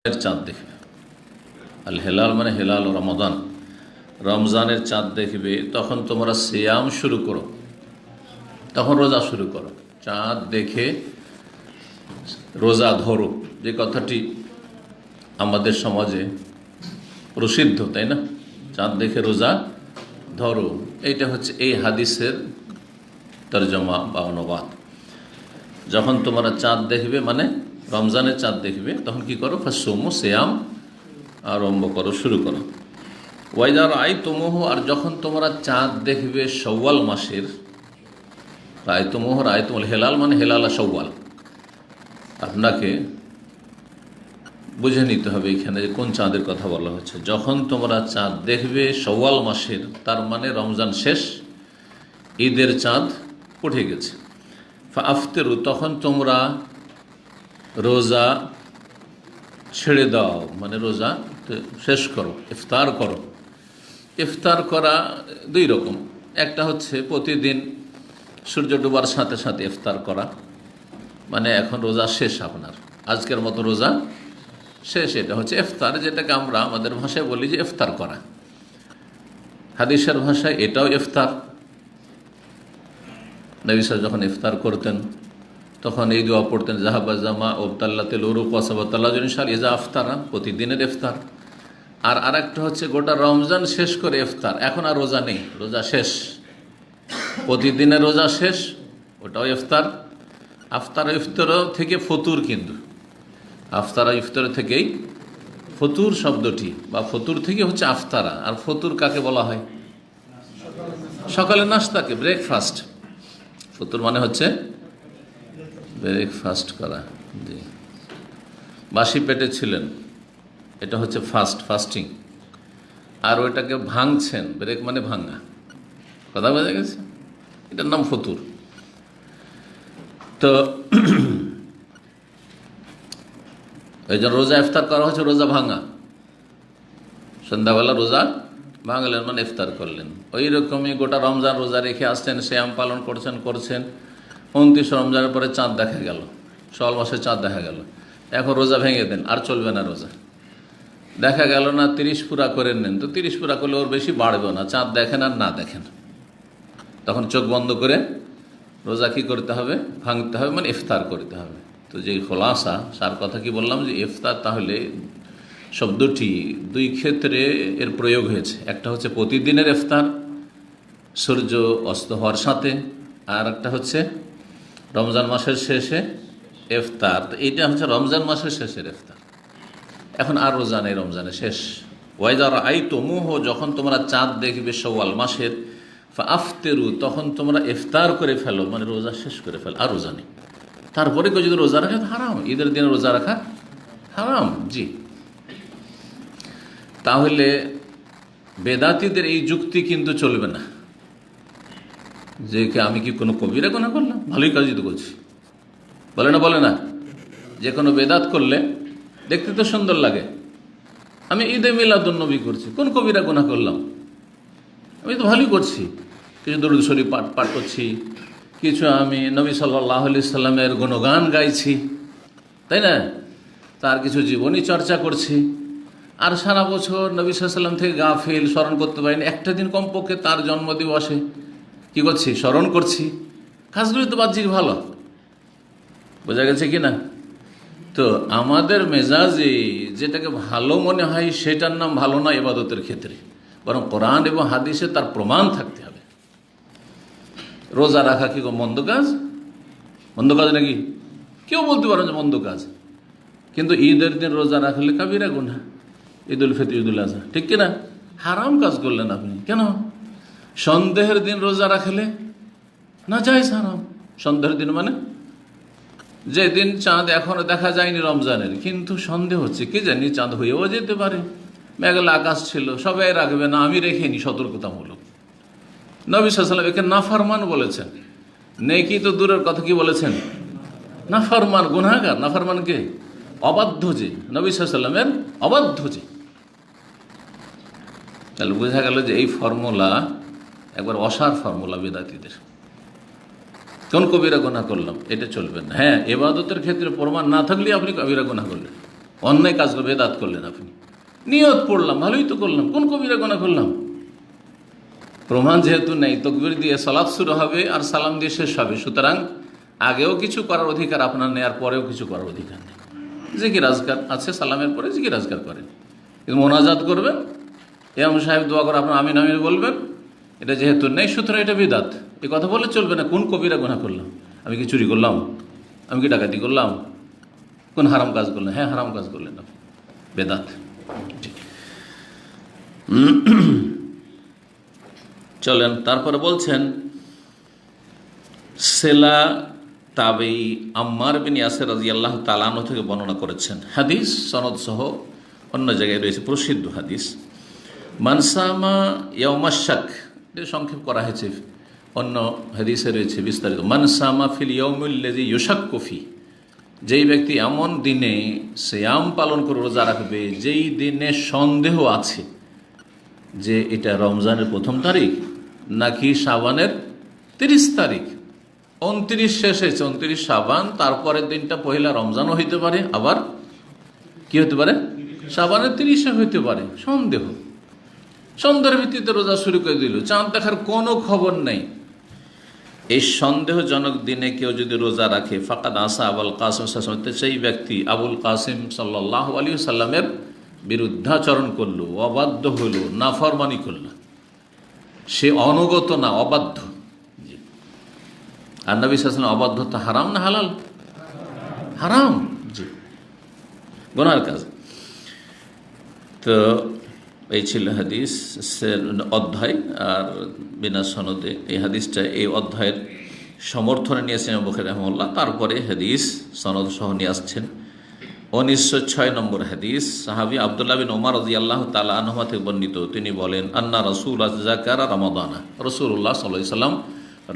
চাঁদ দেখবে। আল হেলাল মানে হেলাল ও রমাদান, রমজানের চাঁদ দেখবে তখন তোমরা সিয়াম শুরু করো, তখন রোজা শুরু করো। চাঁদ দেখে রোজা ধরো, যে কথাটি আমাদের সমাজে প্রসিদ্ধ, তাই না? চাঁদ দেখে রোজা ধরো, এইটা হচ্ছে এই হাদিসের তরজমা বা অনুবাদ। যখন তোমরা চাঁদ দেখবে মানে রমজানের চাঁদ দেখবে, তখন কি করো? ফাসুমু, সিয়াম আরম্ভ করো, শুরু করো। ওয়াইদার আই তুমুহ, আর যখন তোমরা চাঁদ দেখবে শওয়াল মাসের, রায় তুমুহ রায় তুমুল হেলাল মানে হেলালা শওয়াল। আপনাকে বুঝে নিতে হবে এখানে যে কোন চাঁদের কথা বলা হচ্ছে। যখন তোমরা চাঁদ দেখবে শওয়াল মাসের, তার মানে রমজান শেষ, ঈদের চাঁদ উঠে গেছে। ফাফতেরু, তখন তোমরা রোজা ছেড়ে দাও, মানে রোজা শেষ করো, ইফতার করো। ইফতার করা দুই রকম, একটা হচ্ছে প্রতিদিন সূর্য ডোবার সাথে সাথে ইফতার করা, মানে এখন রোজা শেষ, আপনার আজকের মতো রোজা শেষ, এটা হচ্ছে ইফতার, যেটাকে আমরা আমাদের ভাষায় বলি যে ইফতার করা। হাদিসের ভাষায় এটাও ইফতার। নবী সাল্লাল্লাহু যখন ইফতার করতেন তখন এই দোয়া পড়তেন, জাহাবা জামা ওবতাল্লাতিল উরুক ওয়াসাবাতাল্লাহ ইনশাল ইজা আফতারা, প্রতিদিনের ইফতার। আর আরেকটা হচ্ছে গোটা রমজান শেষ করে ইফতার, এখন আর রোজা নেই, রোজা শেষ, প্রতিদিনের রোজা শেষ, ওটাও ইফতার। আফতার ইফতার থেকে ফতুর, কিন্তু আফতার ইফতার থেকেই ফতুর শব্দটি, বা ফতুর থেকে হচ্ছে আফতারা। আর ফতুর কাকে বলা হয়? সকালে নাস্তাকে, ব্রেকফাস্ট। ফতুর মানে হচ্ছে ব্রেকফাস্ট করা। জি, বাসি পেটে ছিলেন, এটা হচ্ছে ফাস্টিং। আর ওইটাকে ভাঙছেন, ব্রেক মানে ভাঙা, কথা বোঝা গেছে? এটার নাম ফতুর। তো এই জন্য রোজা ইফতার করা হচ্ছে, রোজা ভাঙা। সন্ধ্যাবেলা রোজা ভাঙলেন মানে ইফতার করলেন। ওই রকমই গোটা রমজান রোজা রেখে আসছেন, শ্যাম পালন করছেন 29 রমজানের পরে চাঁদ দেখা গেল, শাওয়াল মাসে চাঁদ দেখা গেল, এখন রোজা ভেঙে দেন, আর চলবে না রোজা। দেখা গেল না, 30 পুরা করে নেন, তো 30 পুরা করলে ওর বেশি বাড়বে না, চাঁদ দেখেন আর না দেখেন, তখন চোখ বন্ধ করে রোজা কি করতে হবে? ভাঙতে হবে, মানে ইফতার করতে হবে। তো যে খোলাসা, সার কথা কি বললাম, যে ইফতার তাহলে শব্দটি দুই ক্ষেত্রে এর প্রয়োগ হয়েছে। একটা হচ্ছে প্রতিদিনের ইফতার সূর্য অস্ত হওয়ার সাথে, আর একটা হচ্ছে রমজান মাসের শেষে ইফতার। তো এইটা হচ্ছে রমজান মাসের শেষের ইফতার, এখন আর রোজা নেই, রমজানের শেষ। ওয়াইদার আই তুমুহ, যখন তোমরা চাঁদ দেখবে শওয়াল মাসের, ফাফতেরু, তখন তোমরা ইফতার করে ফেলো, মানে রোজা শেষ করে ফেলো, আর রোজা নেই। তারপরে কেউ যদি রোজা রাখে হারাম, ঈদের দিনে রোজা রাখা হারাম। জি, তাহলে বেদাতীদের এই যুক্তি কিন্তু চলবে না যে আমি কি কোনো কবিরা গুনাহ করলাম, ভালোই কাজই তো করছি, বলে না যে কোনো বেদাত করলে দেখতে তো সুন্দর লাগে, আমি ঈদে মিলাদুন্নবী করছি, কোন কবিরা গুনাহ করলাম, আমি তো ভালোই করছি, কিছু দরুদ শরীফ পাঠ করছি, কিছু আমি নবী সাল্লাল্লাহু আলাইহি সাল্লামের গুণগান গাইছি, তাই না, তার কিছু জীবনী চর্চা করছি, আর সারা বছর নবী সাল্লাল্লাহু আলাইহি সাল্লাম থেকে গাফিল, স্মরণ করতে পারিনি, একটা দিন কমপক্ষে তার জন্মদিবসে কি করছি? স্মরণ করছি। কাজগুলি তো বাহ্যিক ভালো, বোঝা গেছে কি না? তো আমাদের মেজাজে যেটাকে ভালো মনে হয় সেটার নাম ভালো না ইবাদতের ক্ষেত্রে, বরং কোরআন এবং হাদিসে তার প্রমাণ থাকতে হবে। রোজা রাখা কি মন্দ কাজ? মন্দ কাজ নাকি? কেউ বলতে পারেন যে মন্দ কাজ, কিন্তু ঈদের দিন রোজা রাখলে কাবিরা গুনাহ, ঈদুল ফিতর, ঈদুল আজহা, ঠিক কিনা? হারাম কাজ করলেন আপনি। কেন? সন্দেহের দিন রোজা রাখলে না জায়েজ, হারাম। সন্দেহের দিন মানে যেদিন চাঁদ এখনো দেখা যায়নি রমজানের, কিন্তু সন্দেহ হচ্ছে, কি জানি চাঁদ হয়েও যেতে পারে, মেঘলা আকাশ ছিল, সবাই রাখবে না, আমি রেখেনি, সতর্কতামূলক। নবী সাল্লাল্লাহু আলাইহি ওয়াসাল্লাম একে নাফরমান বলেছেন, নেকি তো দূরের কথা, কি বলেছেন? নাফরমান, গুনাহগার। নাফরমানকে অবাধ্য, যে নবী সাল্লাল্লাহু আলাইহি ওয়াসাল্লামের অবাধ্য যে। তাহলে বোঝা গেল যে এই ফর্মুলা একবার অসার ফর্মুলা বেদাতীদের। কোন কবিরা গুনাহ করলাম, এটা চলবে না। হ্যাঁ, ইবাদতের ক্ষেত্রে প্রমাণ না থাকলে আপনি কবিরা গুনাহ করলেন, অন্যায় কাজ করে বেদাত করলেন আপনি। নিয়ত পড়লাম, ভালোই তো করলাম, কোন কবিরা গুনাহ করলাম? প্রমাণ যেহেতু নেই, তকবীর দিয়ে সালাত শুরু হবে আর সালাম দিয়ে শেষ হবে, সুতরাং আগেও কিছু করার অধিকার আপনার নেই আর পরেও কিছু করার অধিকার নেই। জিকির আজকার আছে, সালামের পরে জিকির আজকার করেন, কিন্তু মোনাজাত করবেন, ইমাম সাহেব দোয়া করে আপনার আমিন আমিন বলবেন, এটা যেহেতু নেই সুতরাং এটা বিদাত। এ কথা বলে চলবে না। কোন কবিরা গুনাহ করলাম? আমি কি চুরি করলাম? আমি কি ডাকাতি করলাম? কোন হারাম কাজ করলেন? হ্যাঁ, হারাম কাজ করলেন আপনি, বেদাত। চলেন, তারপরে বলছেন সেলা তাবেই আম্মার বিন ইয়াসির রাদিয়াল্লাহু তাআলা আনহু থেকে বর্ণনা করেছেন, হাদিস সনদ সহ অন্য জায়গায় রয়েছে, প্রসিদ্ধ হাদিস। মানসামা ইয়াউমাশ শাক, সংক্ষেপ করা হয়েছে, অন্য হাদিসে রয়েছে বিস্তারিত। মানসামা ফিল ইয়াউমিল্লাযী ইউশাক্কু ফি, যেই ব্যক্তি এমন দিনে সিয়াম পালন করে রোজা রাখবে যেই দিনে সন্দেহ আছে যে এটা রমজানের প্রথম তারিখ নাকি শাবানের 30 তারিখ, 29 শেষ হয়েছে, 29 শাবান, তারপরের দিনটা পহেলা রমজানও হইতে পারে, আবার কি হতে পারে, শাবানের 30 হইতে পারে। সন্দেহের ভিত্তিতে রোজা শুরু করে দিল, চাঁদ দেখার কোনো খবর নেই। এই সন্দেহজনক দিনে কেউ যদি রোজা রাখে, ফাকাদ আসা আবুল কাসিম, সেই ব্যক্তি আবুল কাসিম সাল্লাল্লাহু আলাইহি সাল্লামের বিরুদ্ধাচরণ করলো, অবাধ্য হইল, নাফরমানি করল। সে অনুগত না, অবাধ্য। আর নবী সাল্লাল্লাহু আলাইহি ওয়াসাল্লাম অবাধ্যতা হারাম না হালাল? হারাম, জি, গুনার কাজ। তো এই ছিল হাদিস অধ্যায়, আর বিনা সনদে এই হাদিসটা এই অধ্যায়ের সমর্থনে নিয়েছেন বুখারী রাহিমাহুল্লাহ। তারপরে হাদিস সনদ সহ নিয়ে আসছেন 1906 নম্বর হাদিস। সাহাবী আব্দুল্লাহ বিন ওমর রাদিয়াল্লাহু তাআলা আনহু থেকে বর্ণিত, তিনি বলেন, আন্না রাসূলুল্লাহ যাকারা রমাদানা, রাসূলুল্লাহ সাল্লাল্লাহু আলাইহি সাল্লাম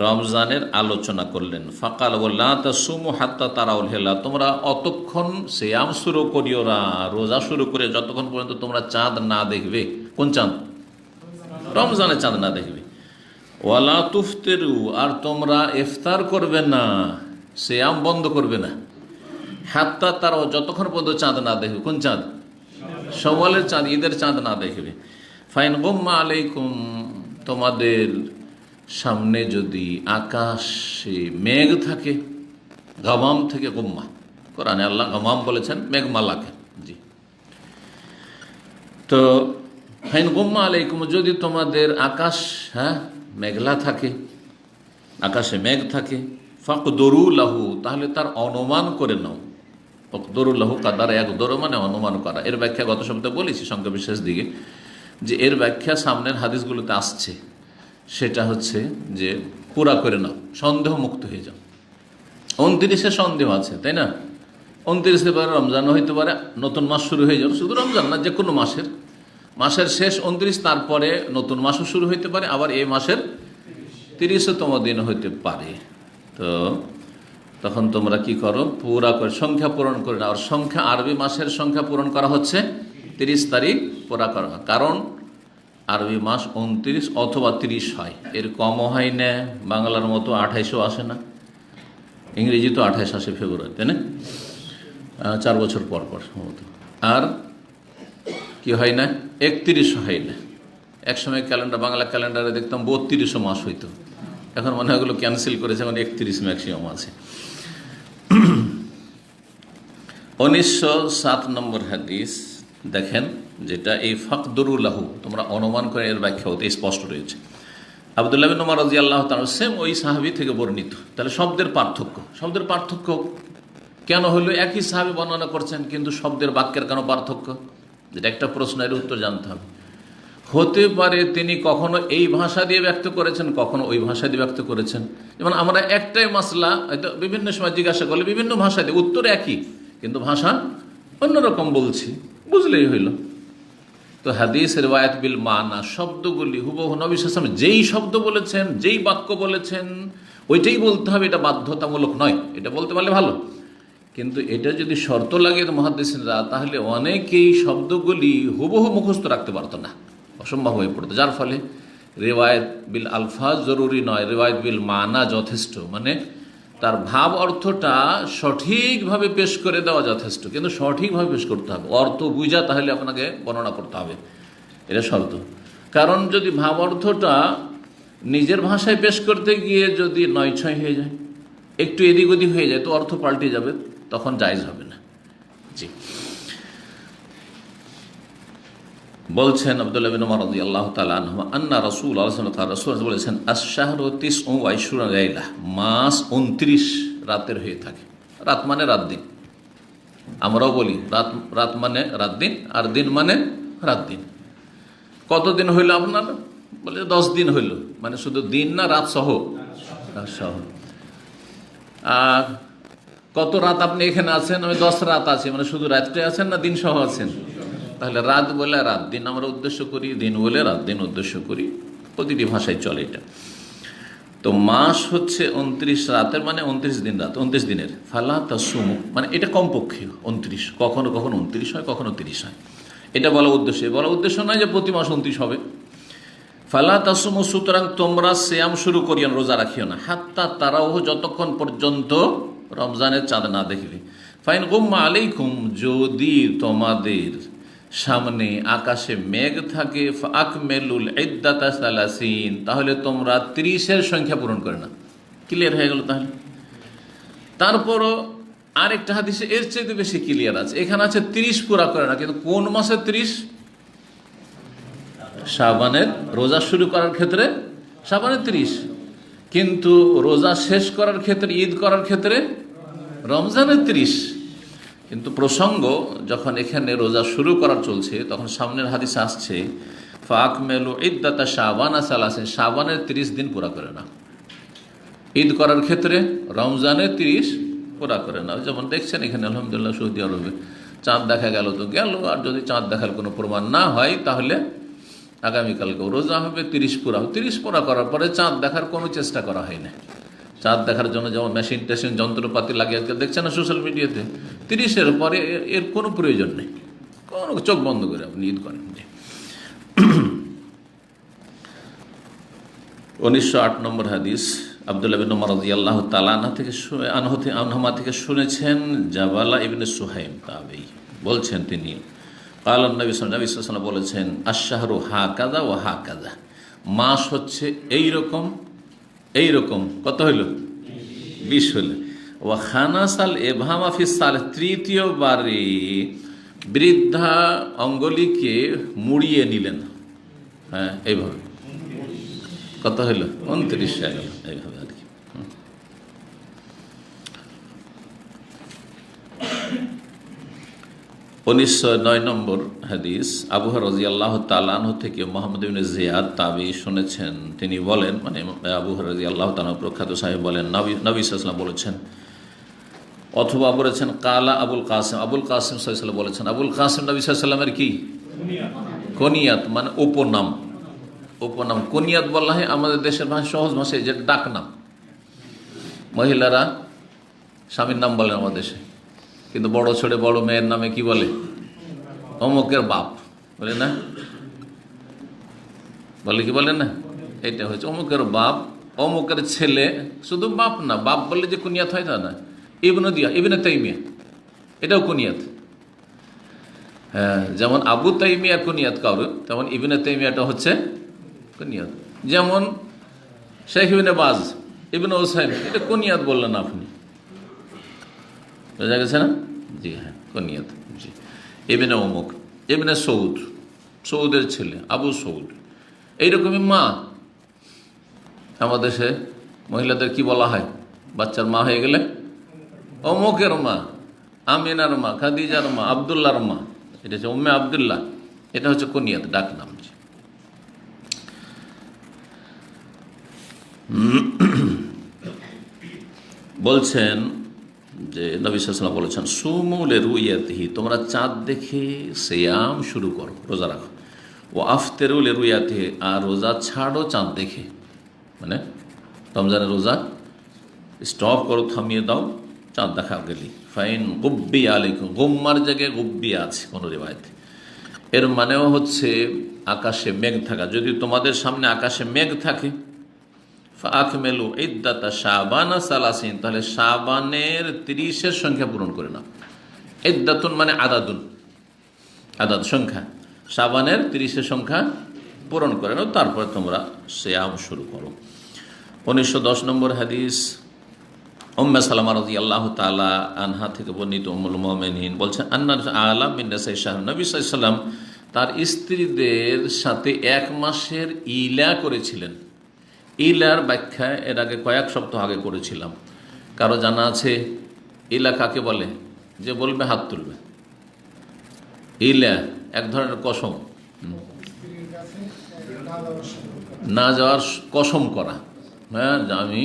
রমজানের আলোচনা করলেন। ফাকাল ওয়ালা তাসুমু হাত্তা তারাউল হিলাল, তোমরা অতক্ষণ সিয়াম শুরু করিও না, রোজা শুরু করে যতক্ষণ পর্যন্ত তোমরা চাঁদ না দেখবে। কোন চাঁদ? রমজানের চাঁদ না দেখবে। ওয়ালা তুফতিরু, আর তোমরা ইফতার করবে না, সিয়াম বন্ধ করবে না, হাত্তা তারাও, যতক্ষণ পর্যন্ত চাঁদ না দেখবে। কোন চাঁদ? শাওয়ালের চাঁদ, ঈদের চাঁদ না দেখবে। ফাইন গুম্মা আলাইকুম, তোমাদের সামনে যদি আকাশে মেঘ থাকে, গামাম থেকে গুম্মা, কোরআনে আল্লাহ গামাম বলেছেন মেঘমালাকে, জি। তো ফাইন গুম্মা আলাইকুম, যদি তোমাদের আকাশ মেঘলা থাকে, আকাশে মেঘ থাকে, ফাকদরু লাহু, তাহলে তার অনুমান করে নাও। ফাকদরু লাহু কাদার, একদর মানে অনুমান করা। এর ব্যাখ্যা গত সপ্তাহে বলেছি সংখ্যা বিশেষ দিকে, যে এর ব্যাখ্যা সামনের হাদিসগুলোতে আসছে, সেটা হচ্ছে যে পুরা করে নাও, সন্দেহ মুক্ত হয়ে যাও। 29-এ সন্দেহ আছে, তাই না? 29-এর পরে রমজানও হইতে পারে, নতুন মাস শুরু হয়ে যাবে, শুধু রমজান না, যে কোনো মাসের শেষ 29, তারপরে নতুন মাসও শুরু হইতে পারে, আবার এই মাসের 30তম দিন হইতে পারে। তো তখন তোমরা কি করো, পুরা করে সংখ্যা পূরণ করে নাও। আর সংখ্যা, আরবি মাসের সংখ্যা পূরণ করা হচ্ছে 30 তারিখ পুরা করা, কারণ আরবি মাস 29 অথবা 30 হয়, এর কমও হয় না। বাংলার মতো 28ও আসে না, ইংরেজি তো 28 আসে ফেব্রুয়ারি, তাই না? 4 বছর পর পর সম্ভবত। আর কি হয় না, 31 হয় না। একসময় ক্যালেন্ডার, বাংলা ক্যালেন্ডারে দেখতাম 32 মাস হইতো, এখন মনে হয় এগুলো ক্যান্সেল করেছে, এখন 31 ম্যাক্সিমাম আছে। 1907 নম্বর হাদিস দেখেন, যেটা এই ফাকদরুল্লাহু, তোমরা অনুমান করে, এর ব্যাখ্যা হতে স্পষ্ট রয়েছে। আব্দুল্লাহ বিন ওমর রাদিয়াল্লাহু তাআলা, সেম ওই সাহাবী থেকে বর্ণিত। তাহলে শব্দের পার্থক্য কেন হলো? একই সাহাবী বর্ণনা করছেন, কিন্তু শব্দের বাক্যের কেন পার্থক্য? যেটা একটা প্রশ্ন, এর উত্তর জানতে হবে। হতে পারে তিনি কখনো এই ভাষা দিয়ে ব্যক্ত করেছেন, কখনো ওই ভাষা দিয়ে ব্যক্ত করেছেন। যেমন আমরা একটাই মাসলা হয়তো বিভিন্ন সময় জিজ্ঞাসা করলে বিভিন্ন ভাষা দিয়ে উত্তর একই, কিন্তু ভাষা অন্যরকম বলছি, বুঝলেই হইল। তো হাদিস রিওয়ায়াত বিল মানা, শব্দগুলি হুবহু নবী সাল্লাল্লাহু আলাইহি ওয়াসাল্লাম যেই শব্দ বলেছেন, যেই বাক্য বলেছেন, ওইটাই বলতে হবে, এটা বাধ্যতামূলক নয়। এটা বলতে পারলে ভালো, কিন্তু এটা যদি শর্ত লাগে মুহাদ্দিসিনরা, তাহলে অনেকেই শব্দগুলি হুবহু মুখস্থ রাখতে পারতো না, অসম্ভব হয়ে পড়তো। যার ফলে রিওয়ায়াত বিল আলফাজ জরুরি নয়, রিওয়ায়াত বিল মানা যথেষ্ট। মানে তার ভাব অর্থটা সঠিকভাবে পেশ করে দেওয়া যথেষ্ট, কিন্তু সঠিকভাবে পেশ করতে হবে, অর্থ বুঝা তাহলে আপনাকে বর্ণনা করতে হবে, এটা শর্ত। কারণ যদি ভাব অর্থটা নিজের ভাষায় পেশ করতে গিয়ে যদি নয় ছয় হয়ে যায়, একটু এদিক ওদিক হয়ে যায়, তো অর্থ পাল্টে যাবে, তখন জায়েজ হবে না। জি, বলছেন আব্দুল্লাহ বিন উমর রাদিয়াল্লাহু তাআলা আনহু আন্না রাসূলুল্লাহ সাল্লাল্লাহু আলাইহি ওয়াসাল্লাম বলেছেন, আশ-শাহরু 29 লাইলা, মাস 29 রাতের হয়ে থাকে। রাত মানে রাত দিন, আমরাও বলি রাত, রাত মানে রাত দিন, আর দিন মানে রাত দিন। কতদিন হইল আপনার? বলে 10 দিন হইল। মানে শুধু দিন না, রাত সহ? রাত সহ। আর কত রাত আপনি এখানে আছেন? আমি 10 রাত আছি। মানে শুধু রাতটাই আছেন না দিন সহ আছেন? তাহলে রাত বলে রাত দিন আমরা উদ্দেশ্য করি, দিন বলে রাত দিন উদ্দেশ্য করি, প্রতিটি ভাষায় চলে এটা। তো মাস হচ্ছে 29 রাতের, মানে 29 দিন রাত, 29 দিনের। ফালা তাসুমু মানে এটা কমপক্ষে 29, কখনো কখনো 29 হয়, কখনো 30 হয়। এটা বলা উদ্দেশ্য, বলা উদ্দেশ্য নয় যে প্রতি মাস 29 হবে। ফালা তাসুমু সুতরাং তোমরা সিয়াম শুরু করিও না, রোজা রাখিও না, হাত্তা তারাও যতক্ষণ পর্যন্ত রমজানের চাঁদ না দেখবে। ফাইন গুম্মা আলাইকুম যদি তোমাদের সামনে আকাশে মেঘ থাকে, আকমেলুল ইদ্দাতা সালাসিন তাহলে তোমরা 30-এর সংখ্যা পূরণ করে না। ক্লিয়ার হয়ে গেল তাহলে? তারপরও আরেকটা হাদিসে এর চেয়ে বেশি ক্লিয়ার আছে। এখানে আছে 30 পুরা করে না, কিন্তু কোন মাসে 30? শাবানের রোজা শুরু করার ক্ষেত্রে শাবানের 30, কিন্তু রোজা শেষ করার ক্ষেত্রে, ঈদ করার ক্ষেত্রে রমজানের 30। কিন্তু প্রসঙ্গ যখন এখানে রোজা শুরু করার চলছে, তখন সামনের হাদিস আসছে ফাকমেলু ইদ্দাতা শাবানা সালাসিন, শাবানের 30 দিন পুরা করে না। ঈদ করার ক্ষেত্রে রমজানের 30 পুরা করে না। যেমন দেখছেন এখানে আলহামদুলিল্লাহ সৌদি আরবে চাঁদ দেখা গেল তো গেল, আর যদি চাঁদ দেখার কোনো প্রমাণ না হয় তাহলে আগামীকালকেও রোজা হবে, 30 পুরা। 30 পুরা করার পরে চাঁদ দেখার কোনো চেষ্টা করা হয় না। চাঁদ দেখার জন্য যেমন মেশিন টেশিন যন্ত্রপাতি লাগিয়ে দেখছেন না সোশ্যাল মিডিয়াতে, 30-এর পরে এর কোনো প্রয়োজন নেই, কোনো চোখ বন্ধ করে আপনি ঈদ করেন। 1908 নম্বর হাদিস, আব্দুল্লাহ বিন উমর রাদিয়াল্লাহু তাআলা আনহুমা থেকে শুনেছেন, জাবালা ইবনে সুহাইম তাবেঈ বলছেন, তিনি কালান নবী সাল্লাল্লাহু আলাইহি ওয়াসাল্লাম বলেছেন, আশ-শাহরু হাকাযা ওয়া হাকাযা, মাস হচ্ছে এইরকম এইরকম। কত হইল? 20 হইল। ওয়া খানাসাল ইবহামা ফিস সালিস, তৃতীয়বারে বৃদ্ধা অঙ্গুলিকে মুড়িয়ে নিলেন। হ্যাঁ, এইভাবে কত হইল? 29 হয়ে গেল, এইভাবে আর কি। 1909 নম্বর হাদিস, আবু হুরায়রা রাদিয়াল্লাহু তাআলা আনহু থেকে মুহাম্মদ ইবনে জিয়াদ তাবেঈ শুনেছেন, তিনি বলেন, মানে আবু হুরায়রা রাদিয়াল্লাহু তাআলা প্রখ্যাত সাহেব বলেন, নবী সাল্লাল্লাহু আলাইহি ওয়াসাল্লাম বলেছেন, অথবা বলেছেন কালা আবুল কাসিম, আবুল কাসিম সাল্লাল্লাহু আলাইহি ওয়াসাল্লাম বলেছেন। আবুল কাসিম নবী সাল্লাল্লাহু আলাইহি ওয়াসাল্লামের কি কুনিয়াত, মানে উপনাম। উপনাম কুনিয়াত বলা হয় আমাদের দেশের ভাষায়, সহজ ভাষায় যে ডাক নাম। মহিলারা স্বামীর নাম বলেন আমাদের দেশে, কিন্তু বড় ছেলে বড় মেয়ের নামে কি বলে? অমুকের বাপ বলে না, বলে কি বলে না? এটা হচ্ছে অমুকের বাপ, অমুকের ছেলে। শুধু বাপ না, বাপ বললে যে কুনিয়াত হয় তা না। ইবনে দিয়া, ইবনে তাইমিয়া, এটাও কুনিয়াত। হ্যাঁ, যেমন আবু তাইমিয়া কুনিয়াত কারো, তেমন ইবনে তাইমিয়াটা হচ্ছে কুনিয়াত। যেমন শেখ ইবনে বাজ, ইবনে ওসাইম, এটা কুনিয়াত বললেন আপনি, বোঝা গেছে না? জি হ্যাঁ, কুনিয়াত। জি, ইবনে অমুক, ইবনে সৌদ, সৌদের ছেলে আবু সৌদ। এইরকমই মা, আমাদের দেশে মহিলাদের কি বলা হয়? বাচ্চার মা হয়ে গেলে অমুকের মা, আমিনার মা, খাদিজার মা, আবদুল্লাহর মা, এটা হচ্ছে উম্মে আবদুল্লাহ, এটা হচ্ছে কুনিয়াত, ডাক নাম। বলছেন যে নবী সাল্লাল্লাহু আলাইহি ওয়াসাল্লাম বলেছেন, সুমু লিরুয়াতিহি, তোমরা চাঁদ দেখে সিয়াম শুরু করো, রোজা রাখো। ও আফতিরু লিরুয়াতিহি, আর রোজা ছাড়ো চাঁদ দেখে, মানে রমজানের রোজা স্টপ করো, থামিয়ে দাও চাঁদ দেখা গেলি। ফাইন গুব্বি আলাইকুম, গুম্মার জায়গায় গুব্বি আছে কোনো রিওয়ায়াতে। এর মানেও হচ্ছে আকাশে মেঘ থাকা। যদি তোমাদের সামনে আকাশে মেঘ থাকে, ফাআকমিলু ইদ্দাতা শাবানা সালাসিন, তাহলে শাবানের 30-এর সংখ্যা পূরণ করে নাও। ইদ্দাতুন মানে আদাদুন, আদাদ সংখ্যা, শাবানের 30-এর সংখ্যা পূরণ করে নাও, তারপরে তোমরা সিয়াম শুরু করো। 1910 নম্বর হাদিস, উম্মে সালামা রাদিয়াল্লাহু তাআলা আনহা থেকে বর্ণিত, উম্মুল মুমিনিন বলছেন, আন্না আলা মিন নিসাই শাহর, নবী সাল্লাল্লাহু আলাইহি ওয়াসাল্লাম তার স্ত্রীদের সাথে 1 মাসের ইলা করেছিলেন। ইলার ব্যাখ্যা এর আগে কয়েক সপ্তাহ আগে করেছিলাম। কারো জানা আছে ইলা কাকে বলে? যে বলবে হাত তুলবে। ইলা এক ধরনের কসম, না যাওয়ার কসম করা। হ্যাঁ, আমি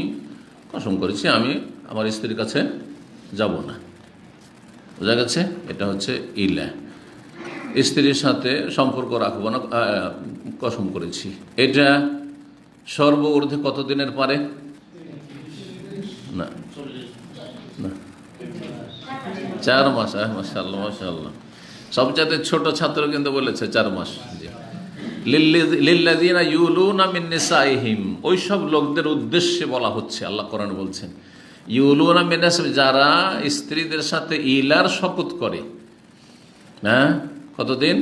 কসম করেছি আমি আমার স্ত্রীর কাছে যাব না, বোঝা গেছে? এটা হচ্ছে ইলা, স্ত্রীর সাথে সম্পর্ক রাখবো না, কসম করেছি। এটা সর্ব ঊর্ধ্বে কতদিনের পারে? না না, 4 মাস। মাশাআল্লাহ মাশাআল্লাহ, সবচাইতে ছোট ছাত্র কিন্তু বলেছে 4 মাস। লিল্লাযিনা ইউলুনা মিন নিসাইহিম, ওই সব লোকদের উদ্দেশ্যে বলা হচ্ছে, আল্লাহ কোরআন বলছেন ইউলুনা মিন নিসাইহিম, যারা স্ত্রীদের সাথে ইলার শপথ করে। হ্যাঁ, কতদিন?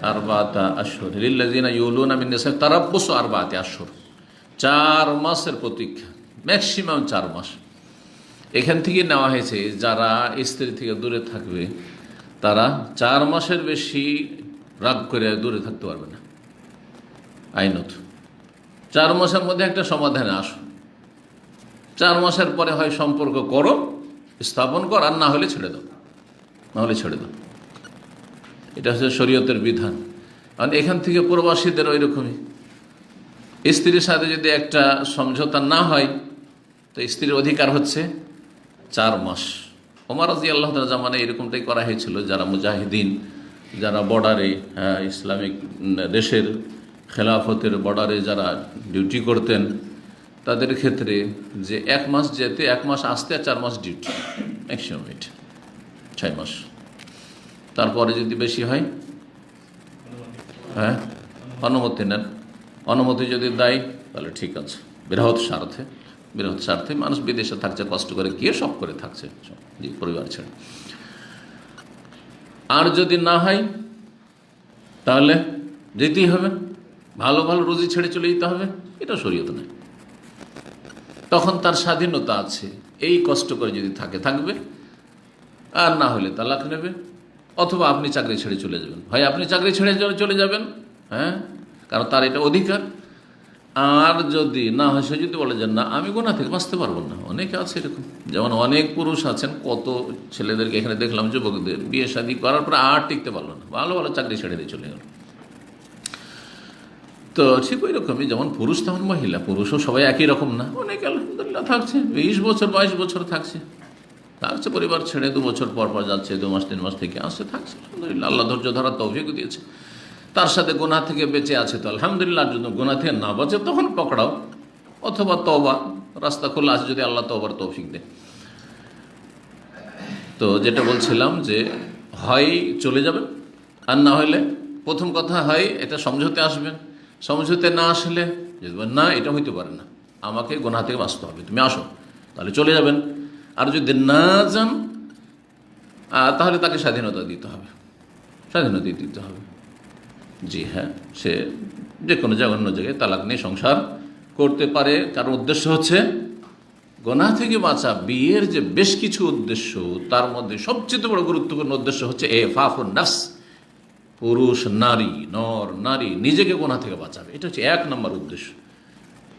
4 আশহুর। লিল্লাযিনা ইউলুনা মিন নিসাইহিম তারাব্বুসু 4 আশহুর, 4 মাসের প্রতীক্ষা, ম্যাক্সিমাম 4 মাস। এখান থেকে নেওয়া হয়েছে যারা স্ত্রী থেকে দূরে থাকবে তারা 4 মাসের বেশি রাগ করে দূরে থাকতে পারবে না। আইনত 4 মাসের মধ্যে একটা সমাধানে আসো। 4 মাসের পরে হয় সম্পর্ক করো, স্থাপন কর, আর না হলে ছেড়ে দাও, না হলে ছেড়ে দাও। এটা হচ্ছে শরীয়তের বিধান। কারণ এখান থেকে প্রবাসীদের ওই রকমই, স্ত্রীর সাথে যদি একটা সমঝোতা না হয় তো স্ত্রীর অধিকার হচ্ছে 4 মাস। ওমর রাদিয়াল্লাহু তাআলা জামানে এরকমটাই করা হয়েছিল। যারা মুজাহিদিন, যারা বর্ডারে, ইসলামিক দেশের খেলাফতের বর্ডারে যারা ডিউটি করতেন, তাদের ক্ষেত্রে যে 1 মাস যেতে, 1 মাস আসতে, আর 4 মাস ডিউটি, ম্যাক্সিমাম এটা 6 মাস। তারপরে যদি বেশি হয়, হ্যাঁ, অনুমতি নেন। অনুমতি যদি দেয় তাহলে ঠিক আছে, বৃহৎ স্বার্থে মানুষ বিদেশে থাকছে, কষ্ট করে গিয়ে সব করে থাকছে, জি, পরিবার ছেড়ে। আর যদি না হয় তাহলে যেতেই হবে, ভালো ভালো রুজি ছেড়ে চলে যেতে হবে, এটা শরীয়ত নয়। তখন তার স্বাধীনতা আছে, এই কষ্ট করে যদি থাকবে, আর না হলে তালাক নেবে, অথবা আপনি চাকরি ছেড়ে চলে যাবেন। হয় আপনি চাকরি ছেড়ে চলে যাবেন, হ্যাঁ, কারণ তার এটা অধিকার। আর যদি না হয়, সে যদি বলে যে না আমি গুনাহ থেকে বাঁচতে পারবো না, অনেকে আছে এরকম, যেমন অনেক পুরুষ আছেন, কত ছেলেদেরকে এখানে দেখলাম, যুবকদের বিয়ে শাদী করার পর আর টিকতে পারলো না, ভালো ভালো চাকরি ছেড়ে দিয়ে চলে গেল। তো ঠিক ওই রকমই, যেমন পুরুষ তেমন মহিলা, পুরুষও সবাই একই রকম না। অনেকে আলহামদুলিল্লাহ থাকছে 20 বছর 22 বছর থাকছে, পরিবার ছেড়ে 2 বছর পর যাচ্ছে, 2 মাস 3 মাস থেকে আসছে, থাকছে, আলহামদুলিল্লাহ। আল্লাহ ধৈর্য ধরার তৌফিক দিয়েছে। তার সাথে গুনাহ থেকে বেঁচে আছে তো আলহামদুলিল্লাহ। যদি গুনাহ থেকে না বাঁচে তখন পকড়াও, অথবা তওবা, রাস্তা খোলা আছে যদি আল্লাহ তওবার তৌফিক দেয়। তো যেটা বলছিলাম যে হয় চলে যাবেন, আর না হলে প্রথম কথা হয় এটা সমঝোতে আসবেন। সমঝোতে না আসলে যদি না, এটা হইতে পারে না, আমাকে গুনাহ থেকে বাঁচতে হবে, তুমি আসো, তাহলে চলে যাবেন। আর যদি না যান তাহলে তাকে স্বাধীনতা দিতে হবে। জি হ্যাঁ, সে যে কোনো অন্য জায়গায় তালাক নিয়ে সংসার করতে পারে, কারণ উদ্দেশ্য হচ্ছে গুনাহ থেকে বাঁচা। বিয়ের যে বেশ কিছু উদ্দেশ্য, তার মধ্যে সবচেয়ে বড় গুরুত্বপূর্ণ উদ্দেশ্য হচ্ছে ইফাফুন নাফস, পুরুষ নারী নিজেকে গুনাহ থেকে বাঁচাবে, এটা হচ্ছে 1 নম্বর উদ্দেশ্য।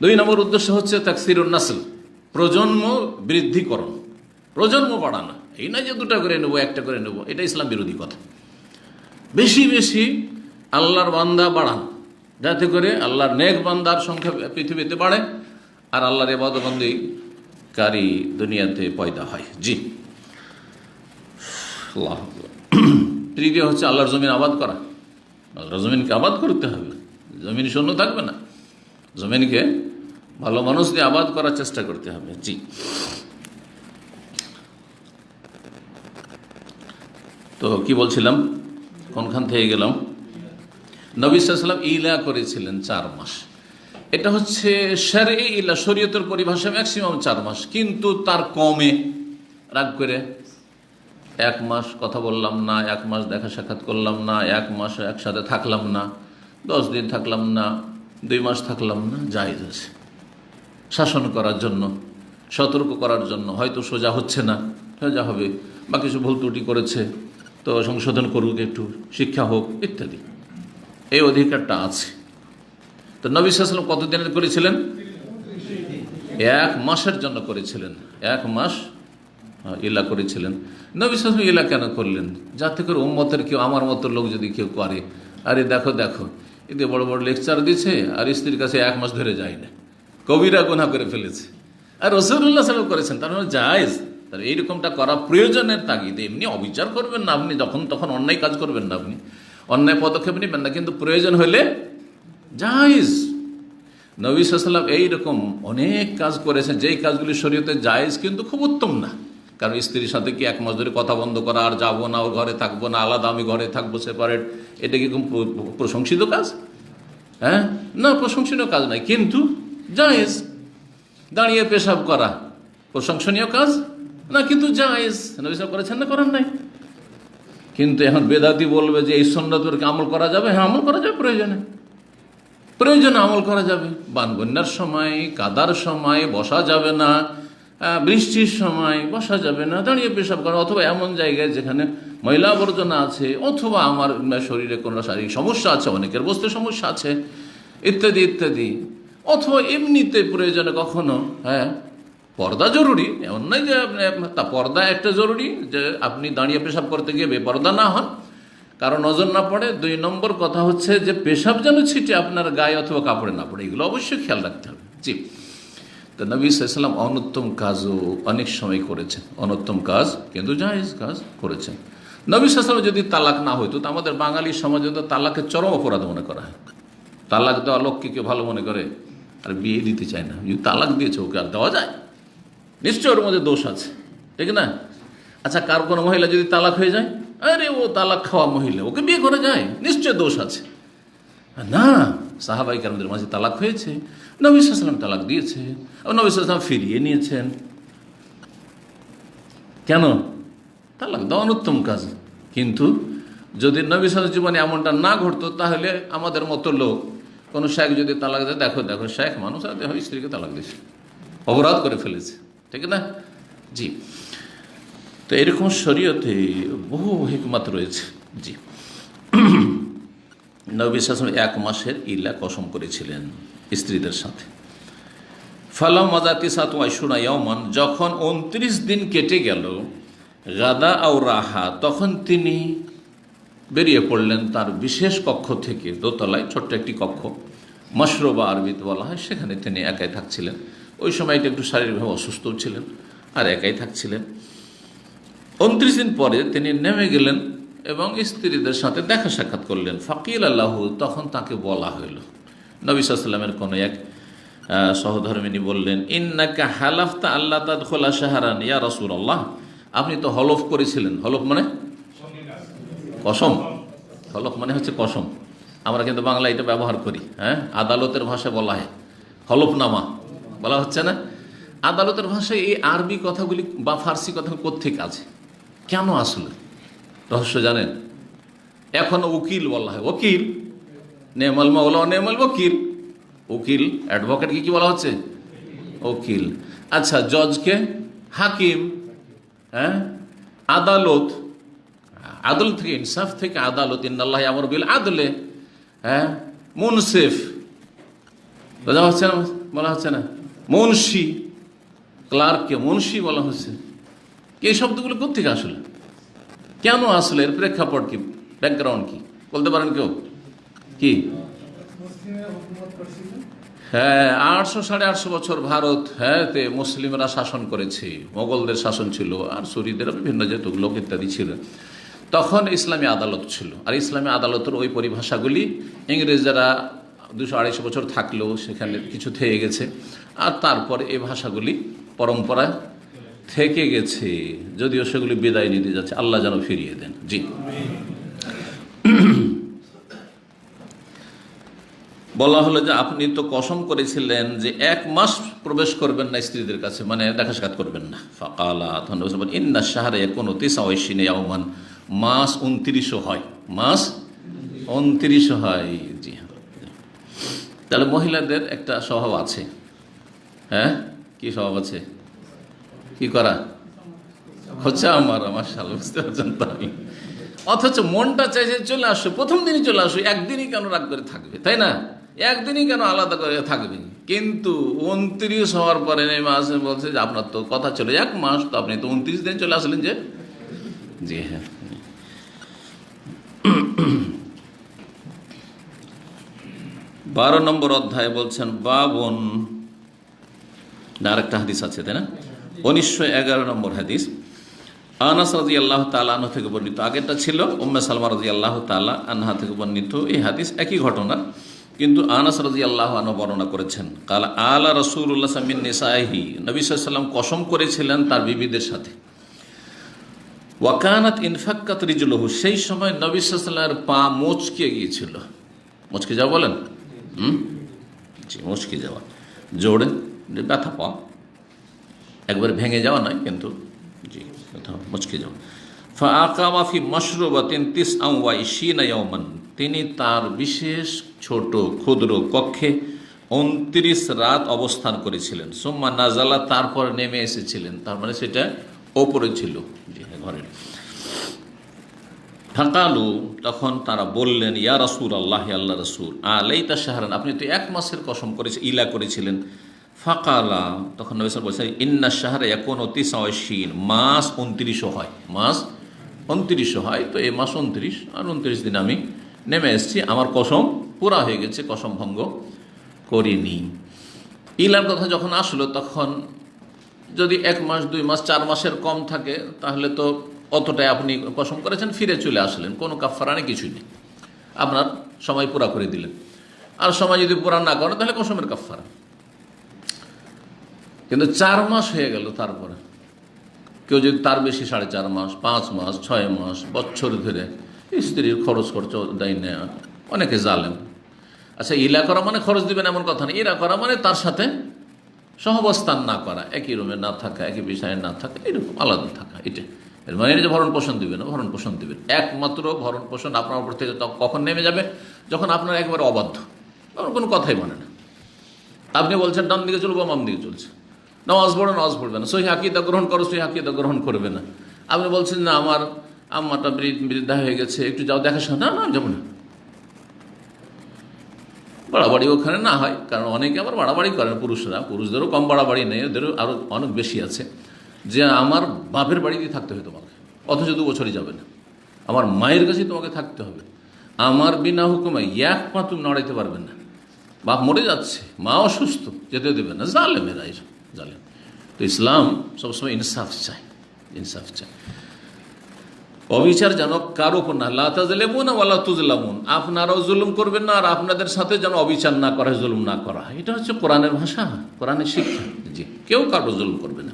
2 নম্বর উদ্দেশ্য হচ্ছে তাকসিরুন নাসল, প্রজন্ম বৃদ্ধিকরণ, প্রজন্ম বাড়ানো। এই না যে 2টা করে নেবো, 1টা করে নেবো, এটা ইসলাম বিরোধী কথা। বেশি বেশি আল্লাহর বান্দা বাড়ান, যাতে করে আল্লাহর নেক বান্দার সংখ্যা পৃথিবীতে বাড়ে, আর আল্লাহর ইবাদতবন্দিকারী দুনিয়াতে পয়দা হয়। জি, আল্লাহ। তৃতীয় হচ্ছে আল্লাহর জমিন আবাদ করা। আল্লাহর জমিনকে আবাদ করতে হবে, জমিন শূন্য থাকবে না, জমিনকে ভালো মানুষ দিয়ে আবাদ করার চেষ্টা করতে হবে। জি, তো কি বলছিলাম, কোনখান থেকে গেলাম? নবী সাল্লাল্লাহু আলাইহি ওয়াসাল্লাম ইলা করেছিলেন 4 মাস। এটা হচ্ছে শারঈ ইল্লা, শরীয়তের পরিভাষা ম্যাক্সিমাম 4 মাস, কিন্তু তার কমে রাগ করে 1 মাস কথা বললাম না, 1 মাস দেখা সাক্ষাৎ করলাম না, 1 মাস একসাথে থাকলাম না, 10 দিন থাকলাম না, 2 মাস থাকলাম না, জায়েজ আছে। শাসন করার জন্য, সতর্ক করার জন্য, হয়তো সোজা হচ্ছে না, সোজা হবে, বা কিছু ভুল ত্রুটি করেছে তো সংশোধন করুক, একটু শিক্ষা হোক ইত্যাদি, এই অধিকারটা আছে। তো নবী সাল্লাল্লাহু আলাইহি ওয়াসাল্লাম কতদিনের করেছিলেন? 1 মাসের জন্য করেছিলেন, 1 মাস ইলা করেছিলেন। নবী সাল্লাল্লাহু আলাইহি ওয়াসাল্লাম ইলা কেন করলেন? যাতে করে উম্মতের কেউ, আমার মতো লোক যদি কেউ করে, আরে দেখো দেখো এতে বড় বড় লেকচার দিচ্ছে আর স্ত্রীর কাছে 1 মাস ধরে যায় না, কবিরা গুনাহ করে ফেলেছে। আর রাসূলুল্লাহ সাল্লাল্লাহু আলাইহি ওয়াসাল্লাম করেছেন, তার মানে জায়েজ। তার এইরকমটা করা প্রয়োজনের তাগিদে, এমনি অবিচার করবেন না আপনি, যখন তখন অন্যায় কাজ করবেন না আপনি, অন্যায় পদক্ষেপ নেবেন না, কিন্তু প্রয়োজন হলে জায়েজ। নবী সাল্লাল্লাহু আলাইহি ওয়াসাল্লাম এইরকম অনেক কাজ করেছেন যেই কাজগুলি শরীয়তে জায়েজ কিন্তু খুব উত্তম না। কারণ স্ত্রীর সাথে কি 1 মাস ধরে কথা বন্ধ করা, আর যাবো না, ওর ঘরে থাকবো না, আলাদা আমি ঘরে থাকবো সেপারেট, এটা কি খুব প্রশংসিত কাজ? হ্যাঁ, না, প্রশংসনীয় কাজ নাই, কিন্তু জায়েজ। দাঁড়িয়ে পেশাব করা প্রশংসনীয় কাজ না, কিন্তু জায়েজ। নবী সাল্লাল্লাহু করেছেন না, করেন নাই? কিন্তু এখন বেদাতি বলবে যে এই সুন্নতের আমল করা যাবে। হ্যাঁ, আমল করা যাবে, প্রয়োজনে আমল করা যাবে। বানবন্যার সময়, কাদার সময় বসা যাবে না, বৃষ্টির সময় বসা যাবে না, দাঁড়িয়ে পেশাব করা, অথবা এমন জায়গায় যেখানে ময়লা আবর্জনা আছে, অথবা আমার শরীরে কোনো শারীরিক সমস্যা আছে, অনেকের বসতে সমস্যা আছে, ইত্যাদি ইত্যাদি, অথবা এমনিতে প্রয়োজনে কখনো। হ্যাঁ, পর্দা জরুরি, এমন নয় যে তা পর্দা একটা জরুরি যে আপনি দাঁড়িয়ে পেশাব করতে গিয়ে বেপর্দা না হন, কারণ নজর না পড়ে। 2 নম্বর কথা হচ্ছে যে পেশাব যেন ছিটে আপনার গায়ে অথবা কাপড়ে না পড়ে, এগুলো অবশ্যই খেয়াল রাখতে হবে। জি, তো নবী সাল্লাল্লাহু আলাইহি ওয়াসাল্লাম অনুত্তম কাজও অনেক সময় করেছেন, অনুত্তম কাজ কিন্তু জায়েজ কাজ করেছেন। নবী সাল্লাল্লাহু আলাইহি ওয়াসাল্লাম যদি তালাক না হইতো, তো আমাদের বাঙালি সমাজে তো তালাকের চরম অপরাধ মনে করা হয়। তালাক দেওয়া লোককে কেউ ভালো মনে করে, আর বিয়ে দিতে চায় না। যদি তালাক দিয়েছে, ওকে আর দেওয়া যায়? নিশ্চয় ওর মধ্যে দোষ আছে, ঠিক না? আচ্ছা, কার কোনো মহিলা যদি তালাক হয়ে যায়, আরে ও তালাক খাওয়া মহিলা, ওকে বিয়ে করা যায়? নিশ্চয় দোষ আছে। না, সাহাবাই কেরামদের মাঝে তালাক হয়েছে, নবী সাল্লাল্লাহু আলাইহি ওয়াসাল্লাম তালাক দিয়েছে, নবী সাল্লাল্লাহু আলাইহি ওয়াসাল্লাম ফিরিয়ে নিয়েছেন। কেন? তালাক দেওয়া অনুত্তম কাজ। কিন্তু যদি নবী সাল্লাল্লাহু আলাইহি ওয়াসাল্লাম জীবনে এমনটা না ঘটতো, তাহলে আমাদের মতো লোক, কোনো শেখ যদি তালাক দেয়, দেখো দেখো শেখ মানুষ, আর দেখো স্ত্রীকে তালাক দিয়েছে, অপরাধ করে ফেলেছে, ঠিক না? জি, তো এরকম শরীয়তে বহু হিকমত রয়েছে। জি, নবী সাল্লাল্লাহু আলাইহি ওয়াসাল্লাম 1 মাসের ইলা কসম করেছিলেন স্ত্রীদের সাথে। ফালাম মাজাতি সাত ওয়াইশুনা ইয়াওমান, যখন 29 দিন কেটে গেল, গাদা আও রাহা, তখন তিনি বেরিয়ে পড়লেন তার বিশেষ কক্ষ থেকে, দোতলায় ছোট্ট একটি কক্ষ, মশরুবা আরবিতে বলা হয়, সেখানে তিনি একাই থাকছিলেন। ওই সময়টা একটু শারীরিকভাবে অসুস্থ ছিলেন আর একাই থাকছিলেন। 29 দিন পরে তিনি নেমে গেলেন এবং স্ত্রীদের সাথে দেখা সাক্ষাৎ করলেন। ফাকিল আল্লাহু, তখন তাকে বলা হইল, নবী সাল্লাল্লাহু আলাইহি ওয়াসাল্লামের কোনো এক সহধর্মিনী বললেন, ইন্নাকা হালাফতা আল্লাহ তাদখুলা শাহরান ইয়া রাসূলুল্লাহ, আপনি তো হলফ করেছিলেন। হলফ মানে কসম, হলফ মানে হচ্ছে কসম। আমরা কিন্তু বাংলা এটা ব্যবহার করি, হ্যাঁ, আদালতের ভাষায় বলা হয় হলফনামা, বলা হচ্ছে না। আদালতের ভাষায় এই আরবি কথাগুলি বা ফার্সি কথাগুলি কোত্থেকে আছে, কেন আসলে রহস্য জানেন? এখন উকিল বলা হয়, ওকিল, নেমাল মাওলা নেমাল ওকিল, উকিল, অ্যাডভোকেটকে কি বলা হচ্ছে? উকিল। আচ্ছা, জজকে হাকিম, হ্যাঁ, আদালত, আদালত থেকে, ইনসাফ থেকে আদালত, ইন্নাল্লাহ ইয়ামুরু বিল আদলে, হ্যাঁ, মুনসিফ, বোঝা হচ্ছে না? বলা হচ্ছে না। মুন্সি, ক্লার্ককে মুন্সি বলা হচ্ছে। এই শব্দগুলো কোথেকে আসলে, কেন আসলে, এর প্রেক্ষাপট কি, ব্যাকগ্রাউন্ড কি বলতে পারেন কেউ? কি? হ্যাঁ, 800-850 বছর ভারত, হ্যাঁ, তে মুসলিমরা শাসন করেছে, মোগলদের শাসন ছিল, আর সুরিদের বিভিন্ন যেহেতু লোক ইত্যাদি ছিল। তখন ইসলামী আদালত ছিল, আর ইসলামী আদালতের ওই পরিভাষাগুলি ইংরেজরা 200-250 বছর থাকলেও সেখানে কিছু থেকে গেছে, আর তারপরে এই ভাষাগুলি পরম্পরায় থেকে গেছে, যদিও সেগুলি বিদায় নিতে যাচ্ছে, আল্লাহ যেন ফিরিয়ে দেন। জি, বলা হলো যে আপনি তো কসম করেছিলেন যে 1 মাস প্রবেশ করবেন না স্ত্রীদের কাছে, মানে দেখা সাক্ষাৎ করবেন না। ফাকালা, তখন নবী বলেন, ইন্না শাহরা ইয়াকুনু 29 ইয়াওমান, মাস 29 হয়, মাস 29 হয়। জি হ্যাঁ, তাহলে মহিলাদের একটা স্বভাব আছে। হ্যাঁ, কি স্বভাব আছে? কি করা? খোঁচা আমার মাশাআল্লাহ, বুঝতে পারছেন তো আমি। অথচ মনটা চাইছে চলে আসো, প্রথম দিনই চলে আসো, একদিনই কেন রাগ করে থাকবে, তাই না? একদিনই কেন আলাদা করে থাকবে? কিন্তু 29 হওয়ার পরে নেমে আসে, বলছে যে আপনার তো কথা ছিল 1 মাস, তো আপনি তো 29 দিন চলে আসলেন যে। জি হ্যাঁ। 12 নম্বর অধ্যায় বলছেন বাবন, আরেকটা হাদিস আছে, তাই না? 1911 নম্বর হাদিস, আনাস রাদিয়াল্লাহু তাআলা আনহু থেকে বর্ণিত। আগেরটা ছিল উম্মে সালমা রাদিয়াল্লাহু তাআলা আনহা থেকে বর্ণিত। এই হাদিস একই ঘটনা, কিন্তু আনাস রাদিয়াল্লাহু আনহু বর্ণনা করেছেন, কাল আলা রাসূলুল্লাহ সাল্লাল্লাহু আলাইহি ওয়াসাল্লাম মিন নিসাইহি, নবী সাল্লাল্লাহু আলাইহি ওয়াসাল্লাম কসম করেছিলেন তার বিবিদের সাথে। ওয়াকানাত ইনফাক্কাত রিজলুহু, সেই সময় নবী সাল্লাল্লাহু আলাইহি ওয়াসাল্লামের পা মচকে গিয়েছিল। মচকে যাওয়া বলেন, জি, মচকে যাওয়া, জোরে ব্যথা পাওয়া, একবারে ভেঙে যাওয়া নয়, কিন্তু জি ব্যথা মচকে যাওয়া। ফাআকামা ফি মাশরুবাতিন 29 ইয়াওমান, তিনি তার বিশেষ ছোট ক্ষুদ্র কক্ষে 29 রাত অবস্থান করেছিলেন। সুম্মা নাজালা, তারপর নেমে এসেছিলেন, তার মানে সেটা ওপরে ছিল, জি ঘরের। ফাকালু, তখন তারা বললেন, ইয়া রাসূলুল্লাহ, আল্লাহ রাসূল, আলাইতা শাহরান, আপনি তো 1 মাসের কসম করেছেন, ইলা করেছিলেন। ফাকালা, তখন নবী সাল্লাল্লাহু আলাইহি ওয়াসাল্লাম বলছেন, ইন্না শাহরা ইয়াকুনু 29, মাস 29 হয়, মাস 29 হয়, তো এই মাস 29 আর 29 দিন আমি নেমে এসেছি, আমার কসম পুরা হয়ে গেছে, কসম ভঙ্গ করিনি। ইলার কথা যখন আসলো, তখন যদি 1 মাস 2 মাস 4 মাসের কম থাকে, তাহলে তো অতটাই আপনি কসম করেছেন, ফিরে চলে আসলেন, কোনো কাফারা নেই, কিছুই নেই, আপনার সময় পুরা করে দিলেন। আর সময় যদি পুরা না করেন, তাহলে কসমের কাফারা। কিন্তু 4 মাস হয়ে গেল, তারপরে কেউ যদি তার বেশি 4.5 মাস, 5 মাস, 6 মাস, বছর ধরে স্ত্রীর খরচ দেয় না, অনেকে জালেম। আচ্ছা, ইলা করা মানে খরচ দিবেন এমন কথা নেই, ইলা করা মানে তার সাথে সহাবস্থান না করা, একই রুমে না থাকা, একই বিষয়ে না থাকা, এরকম আলাদা থাকা, এটা এর মানে যে ভরণ পোষণ দিবেন না, ভরণ পোষণ দিবেন। একমাত্র ভরণ পোষণ আপনার উপর থেকে কখন নেমে যাবে? যখন আপনার একবারে অবাধ্য, আপনার কোনো কথাই মানে না, আপনি বলছেন ডান দিকে চলবো, বাম দিকে চলছে, নামাজ পড়ো, নামাজ পড়বে না, সহি আকীদা গ্রহণ করো, সহি আকীদা গ্রহণ করবে না। আপনি বলছেন না, আমার আম্মাটা বৃদ্ধা হয়ে গেছে, একটু যাও দেখা শোনা, না যাবো না। বাড়াবাড়ি ওখানে না হয়, কারণ অনেকে আবার বাড়াবাড়ি করেন, পুরুষদেরও কম বাড়াবাড়ি নেই, ওদেরও আরও অনেক বেশি আছে, যে আমার বাপের বাড়িতেই থাকতে হবে তোমাকে, অথচ 2 বছরই যাবে না, আমার মায়ের কাছেই তোমাকে থাকতে হবে, আমার বিনা হুকুমে 1 পা তুমি নড়াইতে পারবে না, বাপ মরে যাচ্ছে, মা অসুস্থ, যেতে দেবে না। জালেমেরা এইসব, জালেম। তো ইসলাম সবসময় ইনসাফ চায়, ইনসাফ চায়, অবিচার যেন কারো উপর না, লা তাজলিমুন ওয়ালা তুজলামুন, আপনারাও জুলুম করবেন না, আর আপনাদের সাথে যেন অবিচার না করা, জুলুম না করা হয়। এটা হচ্ছে কোরআনের ভাষা, কোরআনের শিক্ষা। জি, কেউ কারো জুলুম করবে না,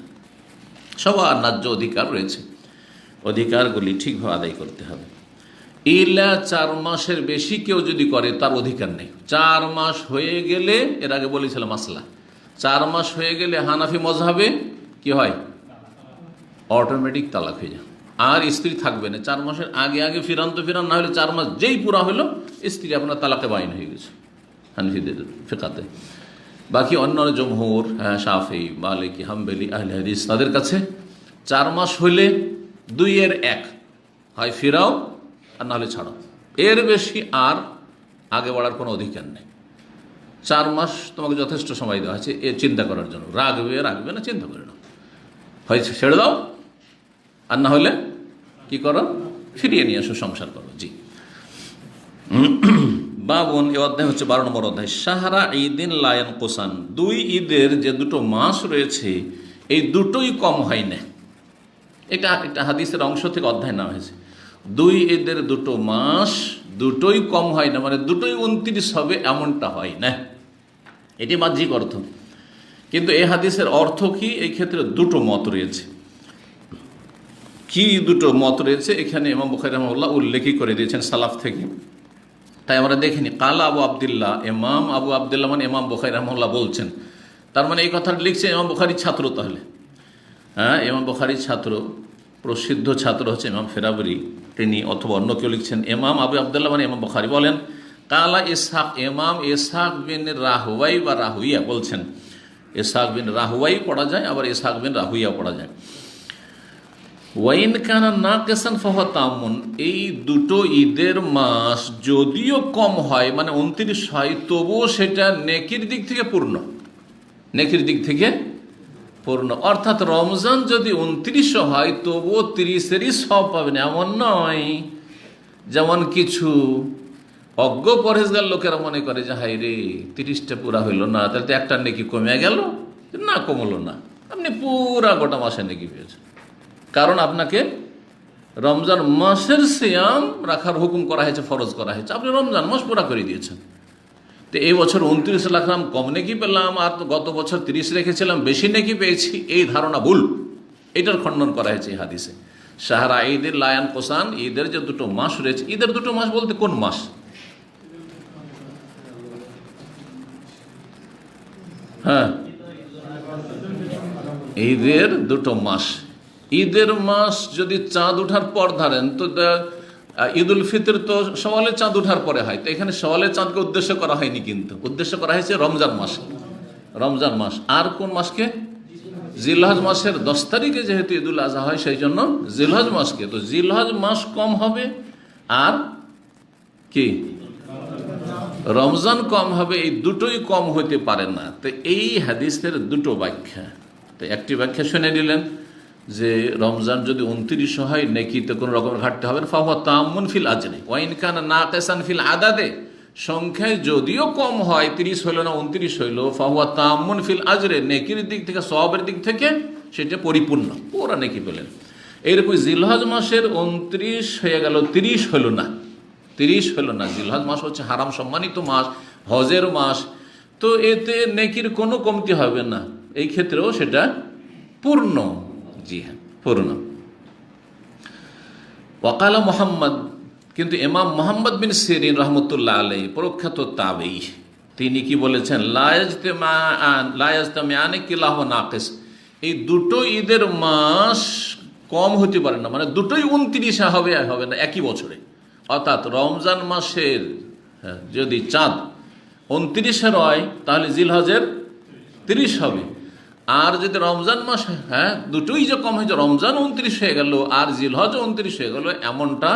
সবার ন্যায্য অধিকার রয়েছে, অধিকারগুলি ঠিকভাবে আদায় করতে হবে। ইলা 4 মাসের বেশি কেউ যদি করে, তার অধিকার নেই। 4 মাস হয়ে গেলে, এর আগে বলেছিলাম মাসলা, 4 মাস হয়ে গেলে হানাফি মজহাবে কি হয়? অটোমেটিক তালাক হয়ে যায়, আর স্ত্রী থাকবে না। 4 মাসের আগে আগে ফিরান তো ফিরান, না হলে 4 মাস যেই পুরা হলো, স্ত্রী আপনার তালাকে বাইন হয়ে গেছে হানফিদের ফিকাতে। বাকি অন্য জমহুর, শাফি, মালিকি, হাম্বলি, আহলে হাদিস, তাদের কাছে 4 মাস হলে 2 এর 1 হয় ফিরাও, আর নাহলে ছাড়ো, এর বেশি আর আগে বাড়ার কোনো অধিকার নেই। 4 মাস তোমাকে যথেষ্ট সময় দেওয়া হয়েছে এ চিন্তা করার জন্য, রাখবে না, চিন্তা করে নাও, হয় ছেড়ে দাও, আর না হলে কি করো, ফিরিয়ে নিয়ে আসো, সংসার করো। জি, বাবন, এ অধ্যায় হচ্ছে 12 নম্বর অধ্যায়। শাহরা ঈদিন লা ইয়ানকুসান, 2 ঈদের যে 2 মাস রয়েছে, এই দুটোই কম হয় না। এটা একটা হাদিসের অংশ থেকে অধ্যায় নেওয়া হয়েছে। 2 ঈদের 2 মাস দুটোই কম হয় না, মানে দুটোই 29 হবে এমনটা হয় না, এটি বাহ্যিক অর্থ। কিন্তু এই হাদিসের অর্থ কি, এই ক্ষেত্রে 2 মত রয়েছে। কি 2 মত রয়েছে এখানে ইমাম বুখারী রাহিমাহুল্লাহ উল্লেখই করে দিয়েছেন সালাফ থেকে। তাই আমরা দেখিনি। কালা আবু আবদুল্লাহ, ইমাম আবু আবদুল্লাহ মানে ইমাম বুখারী রাহমাহুল্লাহ বলছেন, তার মানে এই কথাটা লিখছে ইমাম বুখারীর ছাত্র। তাহলে হ্যাঁ, ইমাম বুখারীর ছাত্র, প্রসিদ্ধ ছাত্র হচ্ছে ইমাম ফেরাবরি, তিনি অথবা অন্য কেউ লিখছেন ইমাম আবু আবদুল্লাহ মানে ইমাম বুখারী বলেন কালা ইসহাক, ইমাম ইসহাক বিন রাহুয়াই বা রাহুইয়া বলছেন। ইসহাক বিন রাহুয়াই পড়া যায়, আবার ইসহাক বিন রাহুইয়া পড়া যায়। ওয়াইন কানা নাকিসান ফাহুয়া তামুন, এই দুটো ঈদের মাস যদিও কম হয়, মানে 29 হয়, তবুও সেটা নেকির দিক থেকে পূর্ণ, নেকির দিক থেকে পূর্ণ। অর্থাৎ রমজান যদি 29 হয় তবুও 30-এরই সব পাবেন এমন নয়। যেমন কিছু অজ্ঞ পরহেজগার লোকেরা মনে করে যে হাই রে 30টা পুরা হইল না, তাহলে তো একটা নেকি কমে গেল। না, কমলো না, আপনি পুরা গোটা মাসে নেকি পেয়েছেন। কারণ আপনাকে রমজান মাসের সিয়াম রাখার হুকুম করা হয়েছে, ফরজ করা হয়েছে, আপনি রমজান মাস পুরা করে দিয়েছেন। তো এই বছর 29 রাখলাম, কম নেকি পেলাম, আর গত বছর 30 রেখেছিলাম, বেশি নেকি পেয়েছি, এই ধারণা ভুল। এটার খণ্ডন করা হয়েছে এই হাদিসে। শাহরা ঈদের লায়ান কোসান, ঈদের যে দুটো মাস রয়েছে, ঈদের দুটো মাস বলতে কোন মাস? হ্যাঁ, ঈদের দুটো মাস। ঈদের মাস যদি চাঁদ ওঠার পর ধরেন তো ঈদ উল ফিতর তো সওয়ালের চাঁদ ওঠার পরে হয়। তো এখানে সওয়ালের চাঁদকে উদ্দেশ্য করা হয়নি, কিন্তু উদ্দেশ্য করা হয়েছে রমজান মাস। রমজান মাস আর কোন মাসকে? জিলহজ মাসের 10 তারিখে যেহেতু ঈদ উল আজহা হয়, সেই জন্য জিলহজ মাসকে। তো জিলহজ মাস কম হবে, আর কি রমজান কম হবে, এই দুটোই কম হইতে পারে না। তো এই হাদিসের দুটো ব্যাখ্যা। তো একটি ব্যাখ্যা শুনে নিলেন যে রমজান যদি 29 হয় নেকিতে কোনো রকমের ঘাটতে হবে না, ফাহুয়া তাম্মুন ফিল আজরি ওয়াইন কানা নাকিসান ফিল আদাদে, সংখ্যায় যদিও কম হয়, 30 হইল না 29 হইল, ফাহুয়া তাম্মুন ফিল আজরে, নেকির দিক থেকে, সওয়াবের দিক থেকে সেটা পরিপূর্ণ, পুরা নেকি পেলেন। এইরকম জিলহজ মাসের 29 হয়ে গেল, 30 হইল না, 30 হইল না। জিলহজ মাস হচ্ছে হারাম সম্মানিত মাস, হজের মাস, তো এতে নেকির কোনো কমতি হবে না, এই ক্ষেত্রেও সেটা পূর্ণ। জি হ্যাঁ, পূর্ণ। ওয়াকালা মুহাম্মদ, কিন্তু ইমাম মুহাম্মদ বিন সিরিন রহমতুল্লাহ আলাইহি, প্রখ্যাত তাবেঈ, তিনি কি বলেছেন? লা ইয়াজতামিআনে কিলাহুমা নাকিস, এই দুটো ঈদের মাস কম হতে পারে না, মানে দুটোই 29 হবে না একই বছরে। অর্থাৎ রমজান মাসের যদি চাঁদ 29 হয়, তাহলে জিলহজের 30 হবে। আর যদি রমজান মাস, হ্যাঁ, দুটোই যে কম হয়েছে, রমজান 29 হয়ে গেল আর জিলহজ 29 হয়ে গেল, এমনটা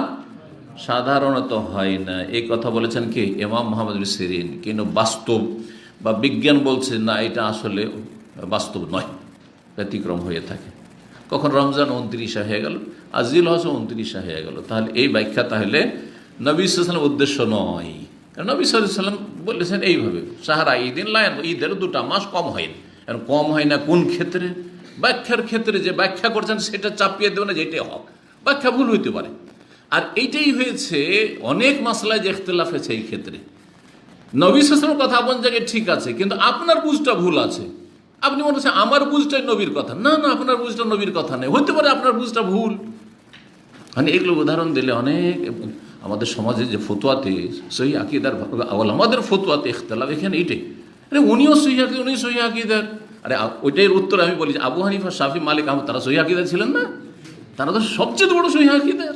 সাধারণত হয় না। এই কথা বলেছেন কি? ইমাম মুহাম্মদ বিন সিরিন। কিন্তু বাস্তব বা বিজ্ঞান বলছে না, এটা আসলে বাস্তব নয়, ব্যতিক্রম হয়ে থাকে। কখন রমজান 29 হয়ে গেল আর জিলহজ 29 হয়ে গেল, তাহলে এই ব্যাখ্যা তাহলে নবী সাল্লাল্লাহু আলাইহি ওয়াসাল্লামের উদ্দেশ্য নয়। নবী সাল্লাল্লাহু আলাইহি ওয়াসাল্লাম বলেছেন এইভাবে, শাহরা ঈদিন লায়ান, ঈদের দুটা মাস কম হয় না। কম হয় না কোন ক্ষেত্রে? ব্যাখ্যার ক্ষেত্রে। যে ব্যাখ্যা করছেন সেটা চাপিয়ে দেবে না যে এটাই হক, ব্যাখ্যা ভুল হইতে পারে। আর এইটাই হয়েছে অনেক মাসলায় যে ইখতিলাফ হয়েছে, এই ক্ষেত্রে নবী সাল্লাল্লাহু আলাইহি ওয়াসাল্লামের কথা আপন জায়গায় ঠিক আছে, কিন্তু আপনার বুঝটা ভুল আছে। আপনি মনে হচ্ছে আমার বুঝটাই নবীর কথা, না না, আপনার বুঝটা নবীর কথা নেই, হতে পারে আপনার বুঝটা ভুল। মানে এগুলো উদাহরণ দিলে অনেক, আমাদের সমাজে যে ফতোয়াতে সহি আকীদার, আমাদের ফতোয়াতে ইখতিলাফ, এখানে এইটাই, আরে উনিও সহি আকীদা, উনি সহি আকীদার। আরে ওইটাই উত্তর আমি বলি, আবু হানিফা, শাফি, মালিক, আহমদ, তারা সহি আকীদার ছিলেন না? তারা তো সবচেয়ে বড় সহি আকীদার,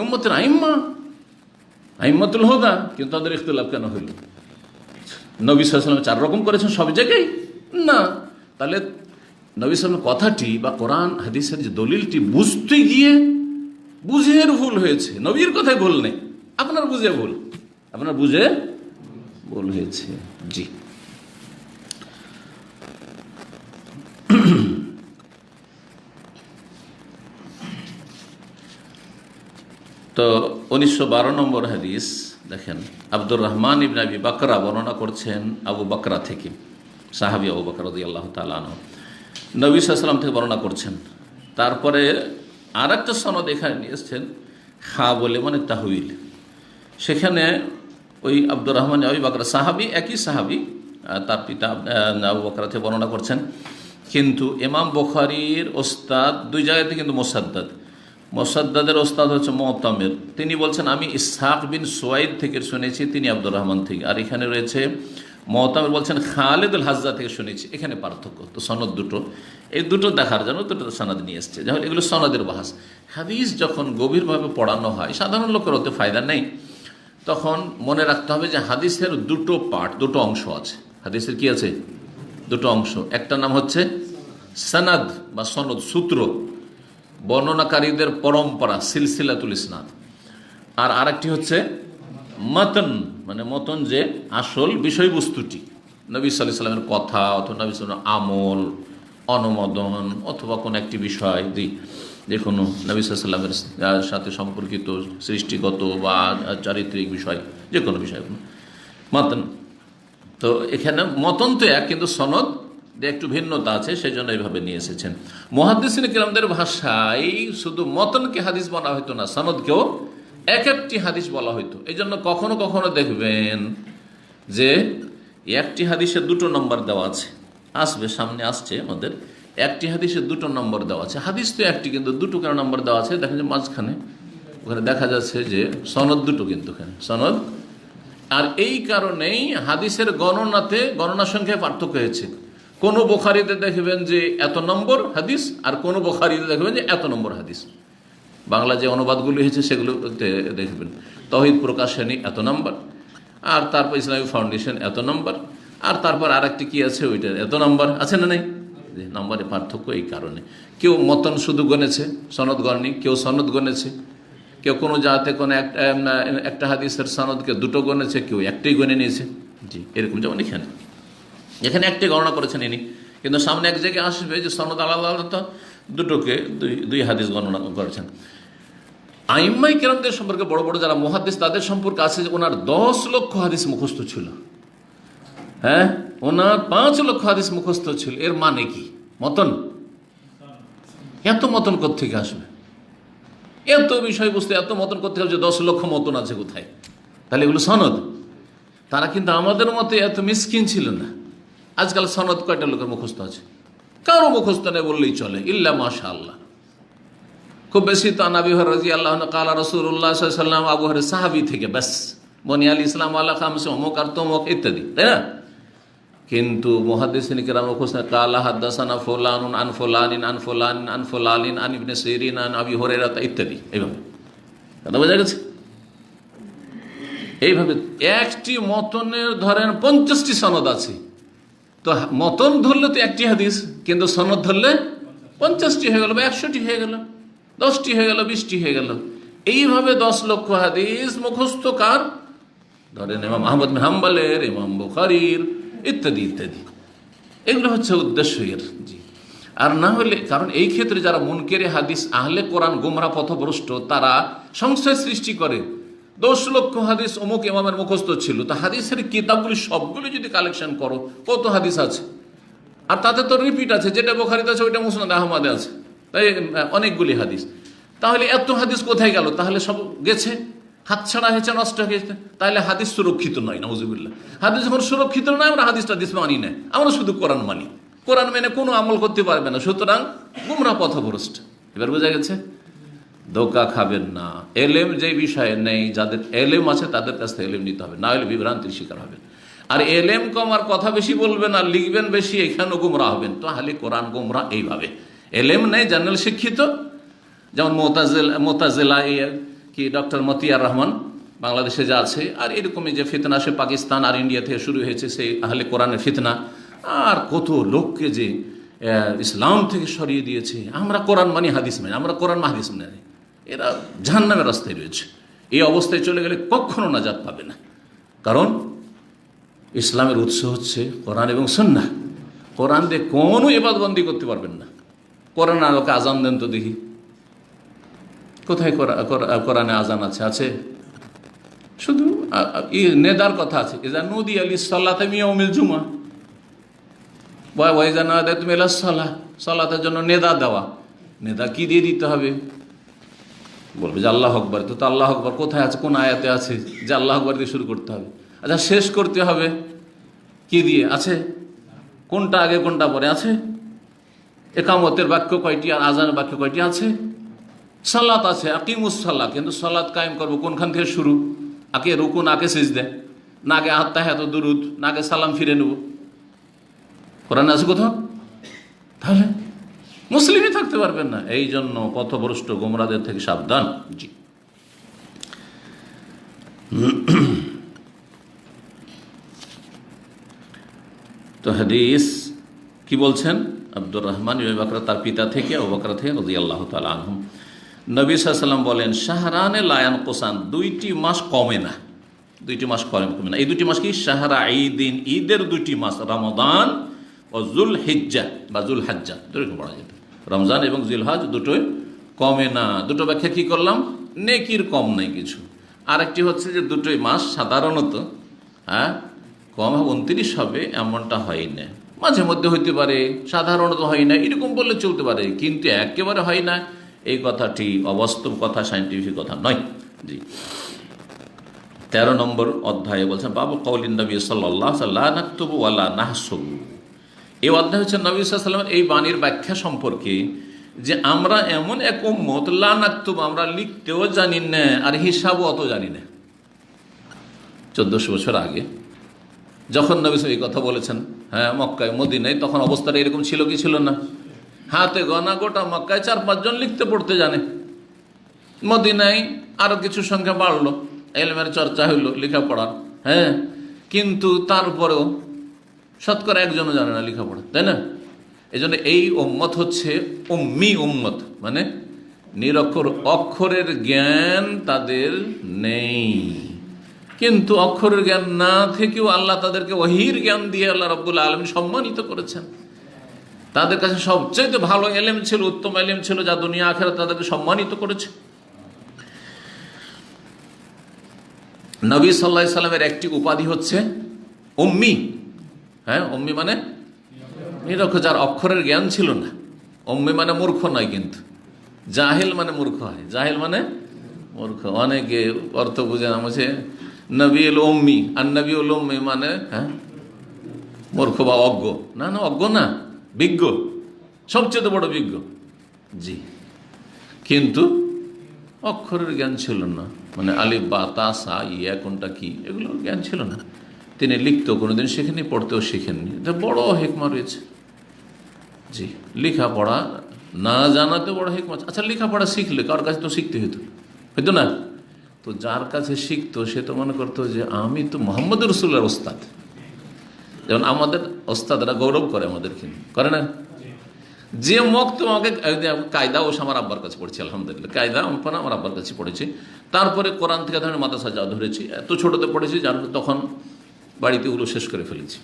উম্মতের আইম্মাতুল হুদা, কিন্তু তাদের ইখতিলাফ কেন হইল? নবী সাল্লাল্লাহু আলাইহি ওয়াসাল্লাম 4 রকম করেছেন সব জায়গায় না। তাহলে নবী সাল্লাল্লাহু কথাটি বা কোরআন হাদিসের যে দলিলটি বুঝতে গিয়ে বুঝের ভুল হয়েছে, নবীর কথায় ভুল নেই, আপনার বুঝে ভুল, আপনার বুঝে ভুল হয়েছে। জি। তো 1912 নম্বর হাদিস দেখেন, আব্দুর রহমান ইবনে আবি বাকরা বর্ণনা করছেন আবু বাকরা থেকে, সাহাবী আবু বকর রাদিয়াল্লাহু তাআলা আনহু, নবী সাল্লাল্লাহু আলাইহি ওয়াসাল্লাম থেকে বর্ণনা করছেন। তারপরে আর একটা সনদ এখানে নিয়ে এসছেন, খা বলে, মানে তাহউইল। সেখানে ওই আব্দুর রহমান আবি বাকরা সাহাবী, একই সাহাবী, তার পিতা আবু বকর থেকে বর্ণনা করছেন। কিন্তু ইমাম বুখারীর ওস্তাদ দুই জায়গাতে কিন্তু মুসাদ্দাদ, মোসাদ্দাদের ওস্তাদ হচ্ছে মুতামির, তিনি বলছেন আমি ইসহাক বিন সুয়াইদ থেকে শুনেছি, তিনি আব্দুর রহমান থেকে। আর এখানে রয়েছে মুতামির বলছেন খালিদুল হাজ্জা থেকে শুনেছি। এখানে পার্থক্য, তো সনদ দুটো, এই দুটো দেখার জন্য দুটো সনদ নিয়ে এসছে। যাই হোক, এগুলো সনদের বাহাস। হাদিস যখন গভীরভাবে পড়ানো হয়, সাধারণ লোকের ওতে ফায়দা নেই, তখন মনে রাখতে হবে যে হাদিসের দুটো পার্ট, দুটো অংশ আছে। হাদিসের কি আছে? দুটো অংশ। একটা নাম হচ্ছে সনদ বা সনদ, সূত্র, বর্ণনাকারীদের পরম্পরা, সিলসিলাতুল ইসনাদ। আর আরেকটি হচ্ছে মতন, মানে মতন যে আসল বিষয়বস্তুটি, নবী সাল্লাল্লাহু আলাইহি ওয়াসাল্লামের কথা অথবা নবী সাল্লাল্লাহু আলাইহি ওয়াসাল্লামের আমল, অনুমোদন, অথবা কোনো একটি বিষয়, যে কোনো নবী সাল্লাল্লাহু আলাইহি ওয়াসাল্লামের সাথে সম্পর্কিত সৃষ্টিগত বা চারিত্রিক বিষয়, যে কোনো বিষয় মতন। তো এখানে মতন তো এক, কিন্তু সনদ একটু ভিন্নতা আছে, সেই জন্য এইভাবে নিয়ে এসেছেন। মুহাদ্দিসিন কিরামদের ভাষায় শুধু মতনকে হাদিস বলা হইতো না, সনদকেও এক একটি হাদিস বলা হইতো। এই জন্য কখনো কখনো দেখবেন যে একটি হাদিসে দুটো নম্বর দেওয়া আছে, আসবে সামনে আসছে আমাদের, একটি হাদিসে দুটো নম্বর দেওয়া আছে। হাদিস তো একটি, কিন্তু দুটো কেন নম্বর দেওয়া আছে? দেখেন যে মাঝখানে ওখানে দেখা যাচ্ছে যে সনদ দুটো, কিন্তু এখানে সনদ। আর এই কারণেই হাদিসের গণনা সংখ্যায় পার্থক্য হয়েছে। কোনো বুখারীতে দেখবেন যে এত নম্বর হাদিস, আর কোনো বুখারীতে দেখবেন যে এত নম্বর হাদিস। বাংলা যে অনুবাদগুলি হয়েছে সেগুলোতে দেখবেন তৌহিদ প্রকাশনী এত নম্বর, আর তারপর ইসলামিক ফাউন্ডেশন এত নম্বর, আর তারপর আরেকটি কি আছে ওইটার এত নম্বর আছে না নেই? নম্বরে পার্থক্য এই কারণে। কেউ মতন শুধু গনেছে, সনদ গণনি, কেউ সনদ গনেছে, কেউ কোনো জায়গাতে কোনো একটা হাদিসের সনদকে দুটো গনেছে, কেউ একটাই গনে নিয়েছে। জি, এরকম যেমন এখানে একটাই গণনা করেছেন ইনি, কিন্তু সামনে এক জায়গায় আসবে যে সনদ আলাদা আলাদা, দুটোকে দুই হাদিস গণনা করেছেন। আইম্মাই কেরামদের সম্পর্কে বড় বড় যারা মুহাদ্দিস, তাদের সম্পর্কে আছে যে ওনার 10 লক্ষ হাদিস মুখস্থ ছিল। হ্যাঁ, ওনার 5 লক্ষ হাদিস মুখস্থ ছিল। এর মানে কি? মতন? এত মতন কোত্থেকে আসবে? এত বিষয়বস্তু, এত মতন করতে হবে যে 10 লক্ষ মতন আছে কোথায়? তাহলে এগুলো সনদ। তারা কিন্তু আমাদের মতে এত মিসকিন ছিল না। আজকাল সনদ কয়টা লোকের মুখস্থ আছে? কারো মুখস্থ নেই বললেই চলে, ইল্লা মাশাআল্লাহ। খুব বেশি তো আবু হুরায়রা রাদিয়াল্লাহু আনহু ক্বালা রাসূলুল্লাহ সাল্লাল্লাহু আলাইহি ওয়াসাল্লাম, আবু হুরায়রা সাহাবী থেকে, ব্যাস বুনিয়াল ইসলাম আলা খামসে, অমুক আর তমুক ইত্যাদি, তাই না? কিন্তু মুহাদ্দিসিন কিরাম মুখস্থ ক্বালা হাদাসানা ফুলানুন আন ফুলানিন আন ফুলানিন আন ফুলানিন আন ইবনে সিরিন আন আবি হুরায়রা ইত্যাদি, এইভাবে। কথা বোঝা গেছে? এইভাবে একটি মতনের ধরেন 50টি সনদ আছে। তো মতন ধরলে তো একটি হাদিস, কিন্তু সনদ ধরলে 50টি হয়ে গেল, বা 100টি হয়ে গেল, 10টি হয়ে গেল, 20টি হয়ে গেল। এইভাবে 10 লক্ষ হাদিস মুখস্থ কার? ধরেন ইমাম আহমদ বিন হাম্বলের, ইমাম বুখারীর, ইত্যাদি ইত্যাদি। এগুলো হচ্ছে উদ্দেশ্য এর। জি, আর না হলে, কারণ এই ক্ষেত্রে যারা মুনকেরে হাদিস, আহলে কোরআন, গোমরা পথভ্রষ্ট, তারা সংশয় সৃষ্টি করে। 10 লক্ষ হাদিস অমুক ইমামের মুখস্থ ছিল, তো হাদিসের কিতাবগুলি সবগুলো যদি কালেকশন করো, কত হাদিস আছে? আর তাতে তো রিপিট আছে, যেটা বুখারীতে আছে ওইটা মুসনাদ আহমদে আছে, তাই অনেকগুলি হাদিস। তাহলে এত হাদিস কোথায় গেল? তাহলে সব গেছে, হাতছাড়া হয়েছে, নষ্ট হয়ে গেছে। তাহলে হাদিস সুরক্ষিত নয়, নাউজুবিল্লাহ। হাদিস যখন সুরক্ষিত নয়, আমরা হাদিস মানি না, আমরা শুধু কোরআন মানি। কোরআন মেনে কোনো আমল করতে পারবে না, সুতরাং গুমরা পথভ্রষ্ট। এবার বোঝা গেছে? ধোকা খাবেন না। এলেম যে বিষয়ে নেই, যাদের এলেম আছে তাদের কাছ থেকে এলেম নিতে হবে, না হলে বিভ্রান্তির শিকার হবেন। আর এলেম কম, আর কথা বেশি বলবেন আর লিখবেন বেশি, এখানেও গুমরা হবেন। তো হালি কোরআন গুমরা এইভাবে। এলেম নেই, জেনারেল শিক্ষিত, যেমন মোতাজিলা কি ডক্টর মতিয়ার রহমান বাংলাদেশে যা আছে, আর এরকমই যে ফিতনা সে পাকিস্তান আর ইন্ডিয়া থেকে শুরু হয়েছে, সেই আহলে কোরআনের ফিতনা, আর কত লোককে যে ইসলাম থেকে সরিয়ে দিয়েছে। আমরা কোরআন মানি, হাদিস মানি, আমরা কোরআন হাদিস মানি, এরা জাহান্নামের রাস্তায় রয়েছে। এই অবস্থায় চলে গেলে কখনো নাজাত পাবে না। কারণ ইসলামের উৎস হচ্ছে কোরআন এবং সুন্নাহ। কোরআন দিয়ে কোনো ইবাদতবন্দি করতে পারবেন না। কোরআন আলোকে আজান দেন তো দেখি, কোথায় কোরআনে আজান আছে? আছে শুধু নেদার কথা আছে, ইজা নুদি আলিস সালাতে মিয়াউমিল জুমা ওয়াইজা নাদাত মিলাস সালাহ, সালাতের জন্য নেদা দেওয়া। নেদা কি দিয়ে দিতে হবে? বলবে যে আল্লাহ আকবার। তো আল্লাহ আকবার কোথায় আছে, কোন আয়াতে আছে যে আল্লাহ আকবার দিয়ে শুরু করতে হবে? আচ্ছা, শেষ করতে হবে কি দিয়ে? আছে? কোনটা আগে কোনটা পরে আছে? একামতের বাক্য কয়টি আর আজানের বাক্য কয়টি আছে? সালাত আছে, আকিমুস সালাত, কিন্তু সালাত কায়েম করবো কোনখান থেকে শুরু? আগে রুকু, না আগে সিজদা, না আগে আত্তাহিয়াত দুরুদ, না আগে সালাম ফিরে নেব? কোরআন আছে কোথাও? তাহলে মুসলিমই থাকতে পারবেন না। এই জন্য পথভ্রষ্ট গোমরাদের থেকে সাবধান। জি, তো হাদিস কি বলছেন? আব্দুর রহমান ইবনে বকর তার পিতা থেকে, আবু বকর থেকে রাদিয়াল্লাহু তাআলা আনহুম, নবী সাল্লাল্লাহু আলাইহি ওয়াসাল্লাম বলেন, শাহরানে লা ইয়ানকুসান, দুইটি মাস কমে না, দুইটি মাস কমে না। এই দুটি মাস কি? শাহরা ঈদিন, ঈদের দুটি মাস, রমাদান ও জুল হিজ্জা বা জুল হাজ্জা, দুটোকে পড়া যেত। রমজান এবং জিলহজ দুটোই কমে না। দুটো ব্যাখ্যা কি করলাম? নেকির কম নাই কিছু। আরেকটি হচ্ছে যে দুটোই মাস সাধারণত কম 29 হবে এমনটা হয় না, মাঝে মধ্যে হইতে পারে, সাধারণত হয় না, এরকম বললে চলতে পারে, কিন্তু একেবারে হয় না এই কথাটি অবাস্তব কথা, সায়েন্টিফিক কথা নয়। জি, 13 নম্বর অধ্যায়ে বলছেন বাবু কওলিন নবী সাল্লাল্লাহু আলাইহি ওয়াসাল্লাম লা নাকতুবু ওয়া লা নাহসুবু। এই অধ্যায় হচ্ছে নবী সাল্লাল্লাহু আলাইহি ওয়াসাল্লামের এই বাণীর ব্যাখ্যা সম্পর্কে, যে আমরা এমন এক উম্মত, লা নাকতুবু, আমরা লিখতেও জানি না আর হিসাবও অত জানি না। 1400 বছর আগে যখন নবী সাল্লাল্লাহু এই কথা বলেছেন, মক্কায় মদিনায়, তখন অবস্থাটা এরকম ছিল কি ছিল না? হাতে গোনা গোটা মক্কায় 4-5 জন লিখতে পড়তে জানে। মদিনায় আরো কিছু সংখ্যা বাড়লো, ইলমের চর্চা হইলো, লেখাপড়ার, কিন্তু তারপরেও শতকরা একজনও জানে না লেখাপড়া, তাই না? এই জন্য এই উম্মত হচ্ছে উম্মি উম্মত, মানে নিরক্ষর, অক্ষরের জ্ঞান তাদের নেই। কিন্তু অক্ষরের জ্ঞান না থেকেও আল্লাহ তাদেরকে ওহীর জ্ঞান দিয়ে আল্লাহ রাব্বুল আলামিন সম্মানিত করেছেন। তাদের কাছে সবচেয়ে ভালো ইলম ছিল, উত্তম ইলম ছিল, যা দুনিয়া আখিরাত তাদেরকে সম্মানিত করেছে। নবী সাল্লাল্লাহু আলাইহি সাল্লামের একটি উপাধি হচ্ছে উম্মি। উম্মি মানে নিরক্ষর, যার অক্ষরের জ্ঞান ছিল না। উম্মি মানে মূর্খ নয়, কিন্তু জাহিল মানে মূর্খ হয়। জাহিল মানে মূর্খ। অনেকে অর্থ বুঝে না, বলছে নবী এল উম্মি, আর নবী উল উম্মি মানে মূর্খ বা অজ্ঞ। না না, অজ্ঞ না, বিজ্ঞ, সবচেয়ে বড় বিজ্ঞ। জি, কিন্তু অক্ষরের জ্ঞান ছিল না, মানে আলিফ বা তা সা ইয়া কোনটা কি, এগুলোর জ্ঞান ছিল না। তিনি লিখতেও কোনোদিন শেখেননি, পড়তেও শেখেননি। এটা বড় হেকমা রয়েছে। জি, লেখাপড়া না জানাতে বড় হেকমা। আচ্ছা, লেখাপড়া শিখলে কার কাছে তো শিখতে হইতো না? তো যার কাছে শিখতো সে তো মনে করতো যে আমি তো মোহাম্মদ রসুলের ওস্তাদ। যেমন আমাদের ওস্তাদরা গৌরব করে আমাদেরকে, করে না? যে মক্ত আমাকে কায়দা ও আমার আব্বার কাছে পড়েছি, আলহামদুলিল্লাহ, কায়দা আমার আব্বার কাছে পড়েছি। তারপরে কোরআন থেকে ধরে মাদ্রাসা যা ধরেছি, এত ছোটোতে পড়েছি যার তখন বাড়িতে ওগুলো শেষ করে ফেলেছি।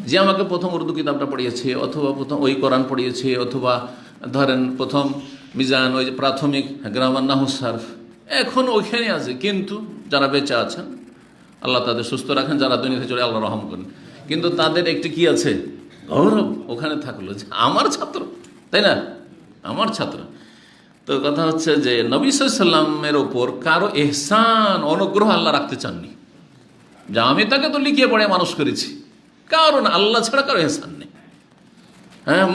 যে আমাকে প্রথম উর্দু কিতাবটা পড়িয়েছে, অথবা প্রথম ওই কোরআন পড়িয়েছে, অথবা ধরেন প্রথম মিজান, ওই যে প্রাথমিক গ্রামার, নাহু, সারফ, এখন ওইখানে আছে। কিন্তু যারা বেঁচে আছেন আল্লাহ তাদের সুস্থ রাখেন, যারা দুনিয়াতে চলে আল্লাহ রহম করেন, কিন্তু তাদের একটি কি আছে? গৌরব ওখানে থাকলো যে আমার ছাত্র, তাই না? আমার ছাত্র। তো কথা হচ্ছে যে নবী সাল্লাল্লাহু আলাইহি ওয়াসাল্লামের ওপর কারো ইহসান, অনুগ্রহ আল্লাহ রাখতে চাননি, যে আমি তাকে তো লিখিয়ে পড়ে মানুষ করেছি। কারণ আল্লাহ ছাড়া কারো এহসান নেই।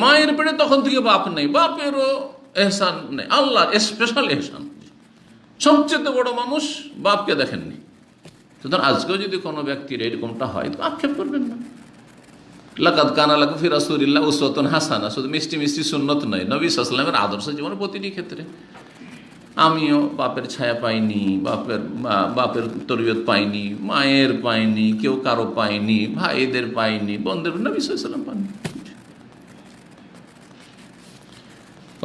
মায়ের পেটে তখন থেকে বাপ নেই, বাপেরও এহসান নেই, আল্লাহ স্পেশাল এহসান। সবচেয়ে বড় মানুষ বাপকে দেখেননি। সুতরাং আজকেও যদি কোনো ব্যক্তির এরকমটা হয় তো আক্ষেপ করবেন না। লাকাদ কানা লাকুম ফি রাসূলিল্লাহি উসওয়াতুন হাসানাহ, শুধু মিষ্টি মিষ্টি সুন্নত নয়, নবী সাল্লাল্লাহু আলাইহি ওয়াসাল্লামের আদর্শ জীবনের প্রতিটি ক্ষেত্রে। আমিও বাপের ছায়া পাইনি, বাপের তরবিয়ত পাইনি, মায়ের পাইনি, কেউ কারো পাইনি, ভাইদের পাইনি, বোনদের, নবী সাল্লাল্লাহু আলাইহি ওয়াসাল্লাম পাইনি।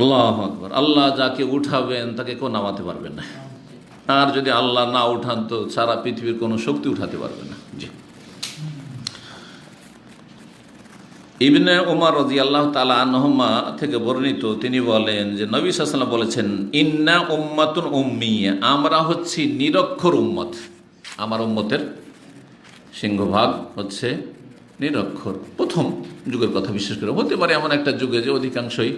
আল্লাহু আকবার। আল্লাহ যাকে উঠাবেন তাকে কেউ নামাতে পারবেন না, আর যদি আল্লাহ না উঠান তো সারা পৃথিবীর কোনো শক্তি উঠাতে পারবে না। জি, ইবনে উমর রাদিয়াল্লাহু তাআলা আনহুমা থেকে বর্ণিত, তিনি বলেন যে নবী সাল্লাল্লাহু আলাইহি ওয়াসাল্লাম বলেছেন, ইন্না উম্মাতুন উম্মিয়া, আমরা হচ্ছি নিরক্ষর উম্মত। আমার উম্মতের সিংহভাগ হচ্ছে নিরক্ষর। প্রথম যুগের কথা বিশেষ করে, হতে পারে এমন একটা যুগে যে অধিকাংশই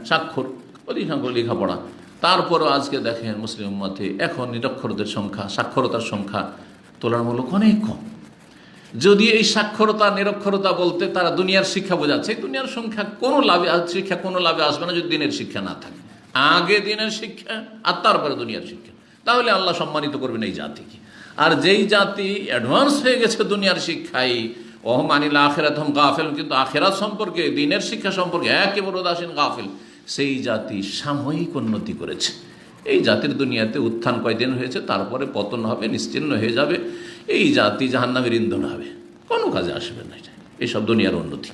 স্বাক্ষর, অধিকাংশ লেখাপড়া। তারপরও আজকে দেখেন মুসলিম উম্মতে এখন নিরক্ষরদের সংখ্যা, সাক্ষরতার সংখ্যা তুলনামূলক অনেক কম। যদি এই সাক্ষরতা নিরক্ষরতা বলতে তারা দুনিয়ার শিক্ষা বোঝাচ্ছে, দুনিয়ার শিক্ষা কোনো লাভে আসবে না যদি দিনের শিক্ষা না থাকে। আগে দিনের শিক্ষা আর তারপরে দুনিয়ার শিক্ষা, তাহলে আল্লাহ সম্মানিত করবেন এই জাতিকে। আর যেই জাতি অ্যাডভান্স হয়ে গেছে দুনিয়ার শিক্ষায়, ওহম আনিল আখিরাত হুম গাফিল, কিন্তু আখিরাত সম্পর্কে, দিনের শিক্ষা সম্পর্কে একেবারে উদাসীন, গাফিল, সেই জাতি সাময়িক উন্নতি করেছে। এই জাতির দুনিয়াতে উত্থান কয়দিন হয়েছে, তারপরে পতন হবে, নিশ্চিহ্ন হয়ে যাবে। এই জাতি জাহান্নামের ইন্ধন হবে, কোনো কাজে আসবে না। এইসব দুনিয়ার উন্নতি।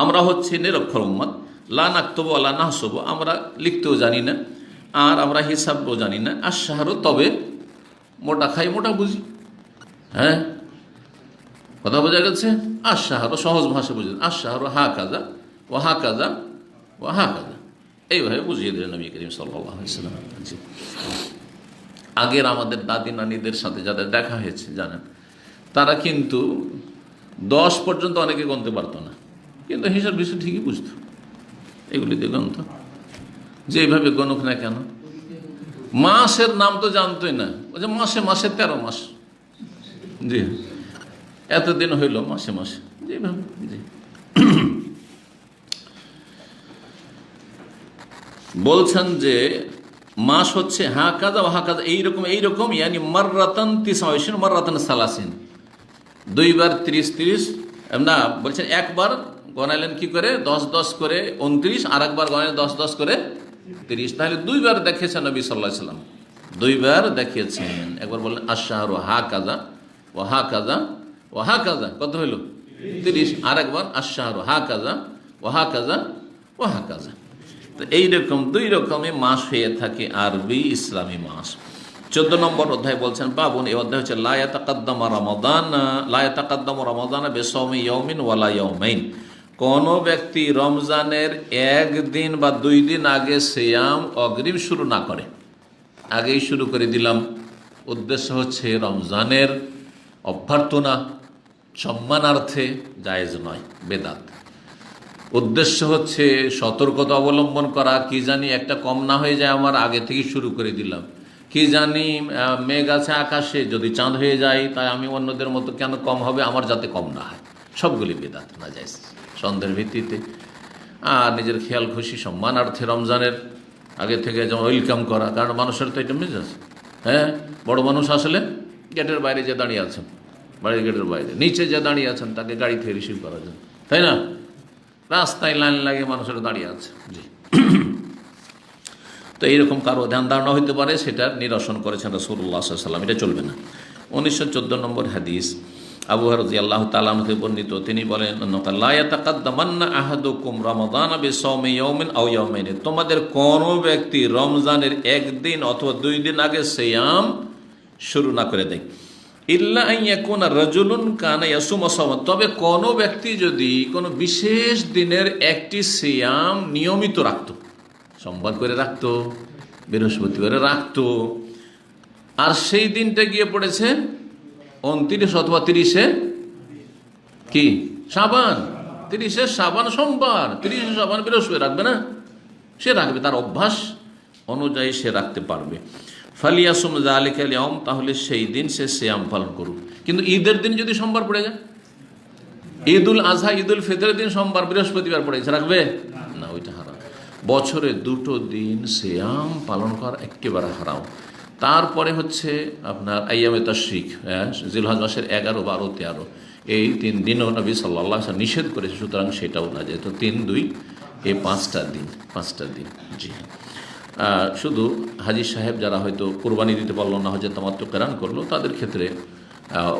আমরা হচ্ছে নিরক্ষর উম্মত, লা নাকতুবু ওয়া লা নাহসুবু, আমরা লিখতেও জানি না আর আমরা হিসাবও জানি না। আর শাহরু, তবে মোটা খাই মোটা বুঝি। হ্যাঁ, কথা বোঝা গেছে? আর শাহরু সহজ ভাষা বুঝি। আর শাহরু হা কাজা ও হা কাজা ও হা কাজা, এইভাবে বুঝিয়ে দিলেন নবী করিম সাল্লাল্লাহু আলাইহি ওয়াসাল্লাম। আগের আমাদের দাদি নানিদের সাথে যাদের দেখা হয়েছে জানেন, তারা কিন্তু 10 পর্যন্ত অনেকে গুনতে পারতো না, কিন্তু হিসাব বিষয় ঠিকই বুঝতো। এগুলি দিয়ে গুনতো, যে এইভাবে গণুক না কেন। মাসের নাম তো জানতোই না, ওই যে মাসে মাসে 13 মাস, জি এতদিন হইল মাসে মাসে, যেভাবে জি। বলছেন যে মাস হচ্ছে হা কাজা ও হা কাজা, এইরকম ইয়ানি মাররাতান 29 মাররাতান 30, 2 বার 30 না, বলছেন একবার গণাইলেন কি করে 10 করে 29, আর একবার গণাইলেন 10 করে 30, তাহলে 2 বার দেখিয়েছেন নবী সাল্লাল্লাহু আলাইহি ওয়াসাল্লাম, 2 বার দেখিয়েছেন। একবার বললেন আশ-শাহরু হা কাজা ও হা কাজা ও হা কাজা, কত হইল 30, আর একবার আশ-শাহরু হা কাজা ও হা কাজা ও হা কাজা। তো এইরকম 2 রকমের মাস হয়ে থাকে আরবি ইসলামী মাস। 14 নম্বর অধ্যায় বলছেন বাবুন, এই অধ্যায় হচ্ছে লা ইয়াতাকাদ্দামু রমাদান বিসাওমি ইয়াউমিন ওয়ালা ইয়াউমাইন। কোন ব্যক্তি রমজানের একদিন বা 2 দিন আগে সিয়াম অগ্রিম শুরু না করে, আগেই শুরু করে দিলাম, উদ্দেশ্য হচ্ছে রমজানের অভ্যর্থনা সম্মানার্থে, জায়েজ নয়, বেদাত। উদ্দেশ্য হচ্ছে সতর্কতা অবলম্বন করা, কি জানি একটা কম না হয়ে যায়, আমার আগে থেকে শুরু করে দিলাম। কি জানি মেঘ আছে আকাশে, যদি চাঁদ হয়ে যায় তাই আমি অন্যদের মতো কেন কম হবে, আমার যাতে কম না হয়। সবগুলি বেদাত, নাজায়েজ, সন্দেহের ভিত্তিতে। আর নিজের খেয়াল খুশি সম্মানার্থে রমজানের আগে থেকে যেমন ওয়েলকাম করা, কারণ মানুষের তো এটা মেজাজ। হ্যাঁ, বড় মানুষ আসলে গেটের বাইরে যে দাঁড়িয়ে আছেন, বাড়ির গেটের বাইরে, নিচে যে দাঁড়িয়ে আছেন তাকে গাড়ি থেকে রিসিভ করা যায়, তাই না? রাস্তায় লাইন লাগিয়ে মানুষের দাঁড়িয়ে আছে, জি। তো এইরকম কারো ধ্যান ধারণা হইতে পারে, সেটা নিরসন করেছেন রাসূলুল্লাহ সাল্লাল্লাহু আলাইহি ওয়াসাল্লাম। এটা চলবে না। 1914 নম্বর হাদিস, আবু হুরায়রা রাদিয়াল্লাহু তাআলা আনহু বর্ণিত, তিনি বলেন লা ইয়াতাকাদ্দামান্না আহাদুকুম রমাদান বিসাওমি ইয়াউমিন আও ইয়াউমাইন, তোমাদের কোন ব্যক্তি রমজানের একদিন অথবা 2 দিন আগে সিয়াম শুরু না করে দেয়। ইল্লা আন ইয়াকুনা রাজুলুন কানা ইয়াসুমু সাওমান, তবে কোন ব্যক্তি যদি কোনো বিশেষ দিনের একটি সিয়াম নিয়মিত রাখতো, সোমবার করে রাখতো, বৃহস্পতিবারে রাখতো, আর সেই দিনটা গিয়ে পড়েছে 29 অথবা 30 কি শাবান, 30 শাবান সোমবার, 30 শাবান বৃহস্পতি রাখবে না, সে রাখবে, তার অভ্যাস অনুযায়ী সে রাখতে পারবে। ফালিয়াসুম যালিকাল ইয়াউম, তাহলে সেই দিন সে সিয়াম পালন করুক। কিন্তু ঈদের দিন যদি সোমবার পড়ে যায়, ঈদুল আজহা, ঈদুল ফিতরের দিন সোমবার বৃহস্পতিবার পড়েছে, রাখবে না, ওইটা হারাম। বছরে 2টো দিন সিয়াম পালন করা একেবারে হারাম। তারপরে হচ্ছে আপনার আইয়ামে তাশরিক, জিলহজ মাসের 11, 12, 13, এই 3 দিনও নবী সাল্লাল্লাহু আলাইহি ওয়াসাল্লাম নিষেধ করেছে, সুতরাং সেটাও না যায়। তো 3, 2 এই 5টা দিন, জি। শুধু হাজি সাহেব যারা হয়তো কোরবানি দিতে পারলো না, হজে তামাত্তু কেরান করলো, তাদের ক্ষেত্রে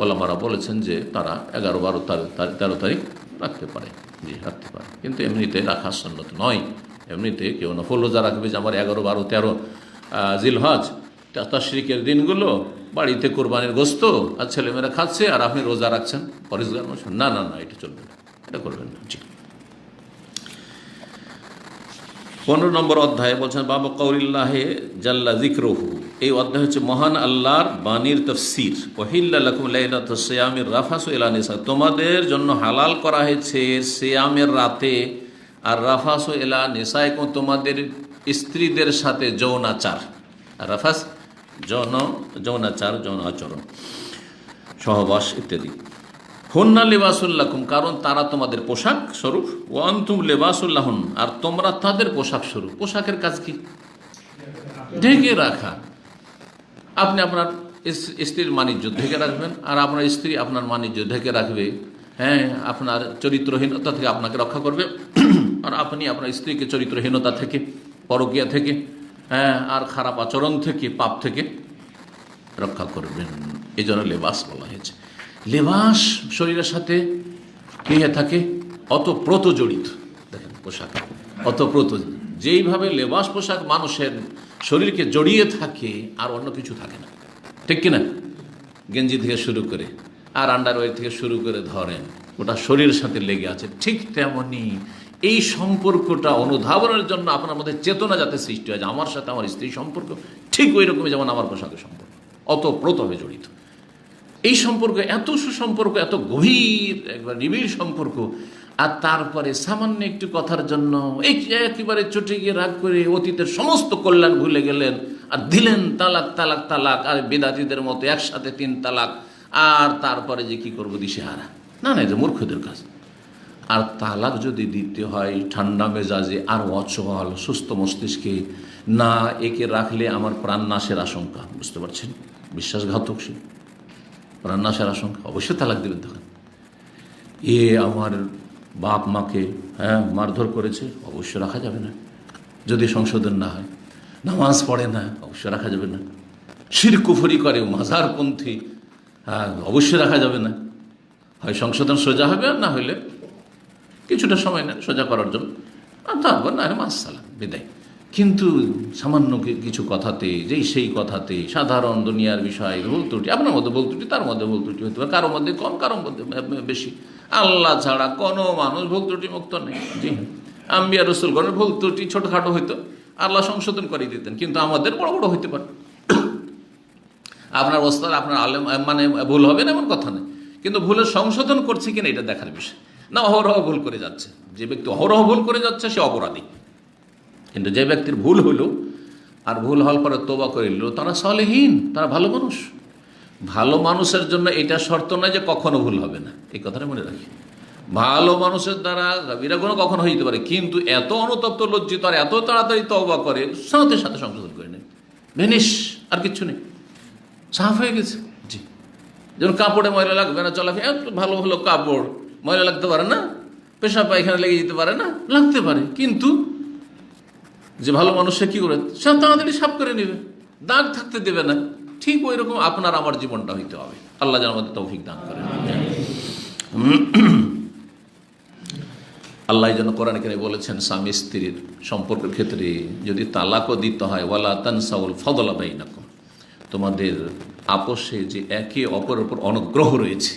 ওলামারা বলেছেন যে তারা 11, 12, 13 তারিখ রাখতে পারে, জি রাখতে পারে, কিন্তু এমনিতে রাখা সুন্নত নয়। এমনিতে কেউ নফল রোজা রাখবে যে আমার 11, 12, 13 জিলহজ তাশরিকের দিনগুলো বাড়িতে কোরবানির গোস্ত আর ছেলেমেয়েরা খাচ্ছে, আর আপনি রোজা রাখছেন পরিষ্কার, না না না, এটা চলবে না, এটা করবেন না, জি। 15 নম্বর অধ্যায়ে বলছেন বাবু কাউলিল্লাহি জাল্লা যিকরুহু, এই অধ্যায় হচ্ছে মহান আল্লাহর বাণীর তাফসীর। ওহিল্লা লাকুম লাইলাতুস সিয়ামির রাফাসু ইলা নিসা, তোমাদের জন্য হালাল করা হয়েছে সিয়ামের রাতে আর রাফাসু ইলা নিসাইকুম, তোমাদের স্ত্রীদের সাথে যৌনাচার, রাফাস যৌনাচার, যৌন আচরণ, সহবাস ইত্যাদি। হুন্না লিবাসুল্লাকুম, কারণ তারা তোমাদের পোশাক স্বরূপ, ওয়া আনতুম লিবাসুল্লাহুন, আর তোমরা তাদের পোশাক স্বরূপ। পোশাকের কাজ কি? ঢেকে রাখা। আপনি আপনার স্ত্রীর মানিজ্য ঢেকে রাখবেন, আর আপনার স্ত্রী আপনার মানিজ্য ঢেকে রাখবে। হ্যাঁ, আপনার চরিত্রহীনতা থেকে আপনাকে রক্ষা করবে, আর আপনি আপনার স্ত্রীকে চরিত্রহীনতা থেকে, পরকীয়া থেকে, হ্যাঁ, আর খারাপ আচরণ থেকে, পাপ থেকে রক্ষা করবেন। এই জন্য লেবাস বলা হয়েছে। লেবাস শরীরের সাথে কি হয়ে থাকে? অতপ্রত জড়িত। দেখেন, পোশাক অতপ্রত, যেইভাবে লেবাস পোশাক মানুষের শরীরকে জড়িয়ে থাকে, আর অন্য কিছু থাকে না, ঠিক কিনা? গেঞ্জি থেকে শুরু করে আর আন্ডারওয়্যার থেকে শুরু করে ধরেন, ওটা শরীরের সাথে লেগে আছে। ঠিক তেমনি এই সম্পর্কটা অনুধাবনের জন্য আপনার মধ্যে চেতনা যাতে সৃষ্টি হয় যে আমার সাথে আমার স্ত্রী সম্পর্ক ঠিক ওই রকমই যেমন আমার পোশাকের সম্পর্ক, অতপ্রতভাবে জড়িত। এই সম্পর্ক এত সুসম্পর্ক, এত গভীর, একবার নিবিড় সম্পর্ক, আর তারপরে সামান্য একটু কথার জন্য একেবারে চটে গিয়ে রাগ করে অতীতের সমস্ত কল্যাণ ভুলে গেলেন, আর দিলেন তালাক তালাক তালাক, আর বেদাতীদের মতো একসাথে 3 তালাক, আর তারপরে যে কি করবো দিশেহারা। না, এটা মূর্খদের কাজ। আর তালাক যদি দিতে হয় ঠান্ডা মেজাজে আর অচল সুস্থ মস্তিষ্কে, না একে রাখলে আমার প্রাণ নাশের আশঙ্কা, বুঝতে পারছেন? বিশ্বাসঘাতক সে, প্রাণ নাশের আশঙ্কা, অবশ্যই তালাক দেবেন। তখন আমার বাপ মাকে মারধর করেছে, অবশ্যই রাখা যাবে না যদি সংশোধন না হয়। নামাজ পড়ে না, অবশ্যই রাখা যাবে না। শিরক কুফরি করে, মাজারপন্থী, অবশ্যই রাখা যাবে না। হয় সংশোধন সোজা হবে, আর না হলে কিছুটা সময় নেন সোজা করার জন্য, আর তারপর না হয় মাসসালাম, বিদায়। কিন্তু সামান্য কিছু কথাতে, যেই সেই কথাতে, সাধারণ দুনিয়ার বিষয় ভুল ত্রুটি, আপনার মধ্যে ভুল ত্রুটি, তার মধ্যে ভুল ত্রুটি হতে পারে, কারোর মধ্যে কম, কারোর মধ্যে বেশি। আল্লাহ ছাড়া কোনো মানুষ ভুল ত্রুটি মুক্ত নেই। জি, আম্বিয়া রসুলগণের ভুল ত্রুটি ছোটোখাটো হইতো, আল্লাহ সংশোধন করে দিতেন, কিন্তু আমাদের বড় বড় হইতে পারে। আপনার ওস্তাদ, আপনার আলেম মানে ভুল হবে না এমন কথা নেই, কিন্তু ভুলের সংশোধন করছে কিনা এটা দেখার বিষয় না। অহরহ ভুল করে যাচ্ছে, যে ব্যক্তি অহরহ ভুল করে যাচ্ছে সে অপরাধী। কিন্তু যে ব্যক্তির ভুল হইল, আর ভুল হওয়ার পরে তওবা করিল, তারা সালেহীন, তারা ভালো মানুষ। ভালো মানুষের জন্য এটা শর্ত নয় যে কখনো ভুল হবে না, এই কথাটা মনে রাখি। ভালো মানুষের দ্বারা কবিরা গুনাহ কখনো হইতে পারে, কিন্তু এত অনুতপ্ত, লজ্জিত, আর এত তাড়াতাড়ি তওবা করে, সাথে সাথে সংশোধন করে নেয়, ভেনিশ, আর কিচ্ছু নেই, সাফ হয়ে গেছে। জি, যেমন কাপড়ে ময়লা লাগবে না, চলাফেরা, এত ভালো ভালো কাপড় ময়লা লাগতে পারে না, পেশাব পায়খানা লেগে যেতে পারে না, লাগতে পারে, কিন্তু যে ভালো মানুষ সে কি করে, সে তাড়াতাড়ি সাফ করে নেবে, দাগ থাকতে দেবে না। ঠিক ওই রকম আপনার আমার জীবনটা হইতে হবে। আল্লাহ যেন আমাদের তৌফিক দান করেন। আল্লাহ যেন কোরআনে কারিমে বলেছেন, স্বামী স্ত্রীর সম্পর্কের ক্ষেত্রে যদি তালাকও দিতে হয়, ওয়ালা তানসাউল ফাদলা বাইনাকুম, তোমাদের আপোষে যে একে অপরের উপর অনুগ্রহ রয়েছে,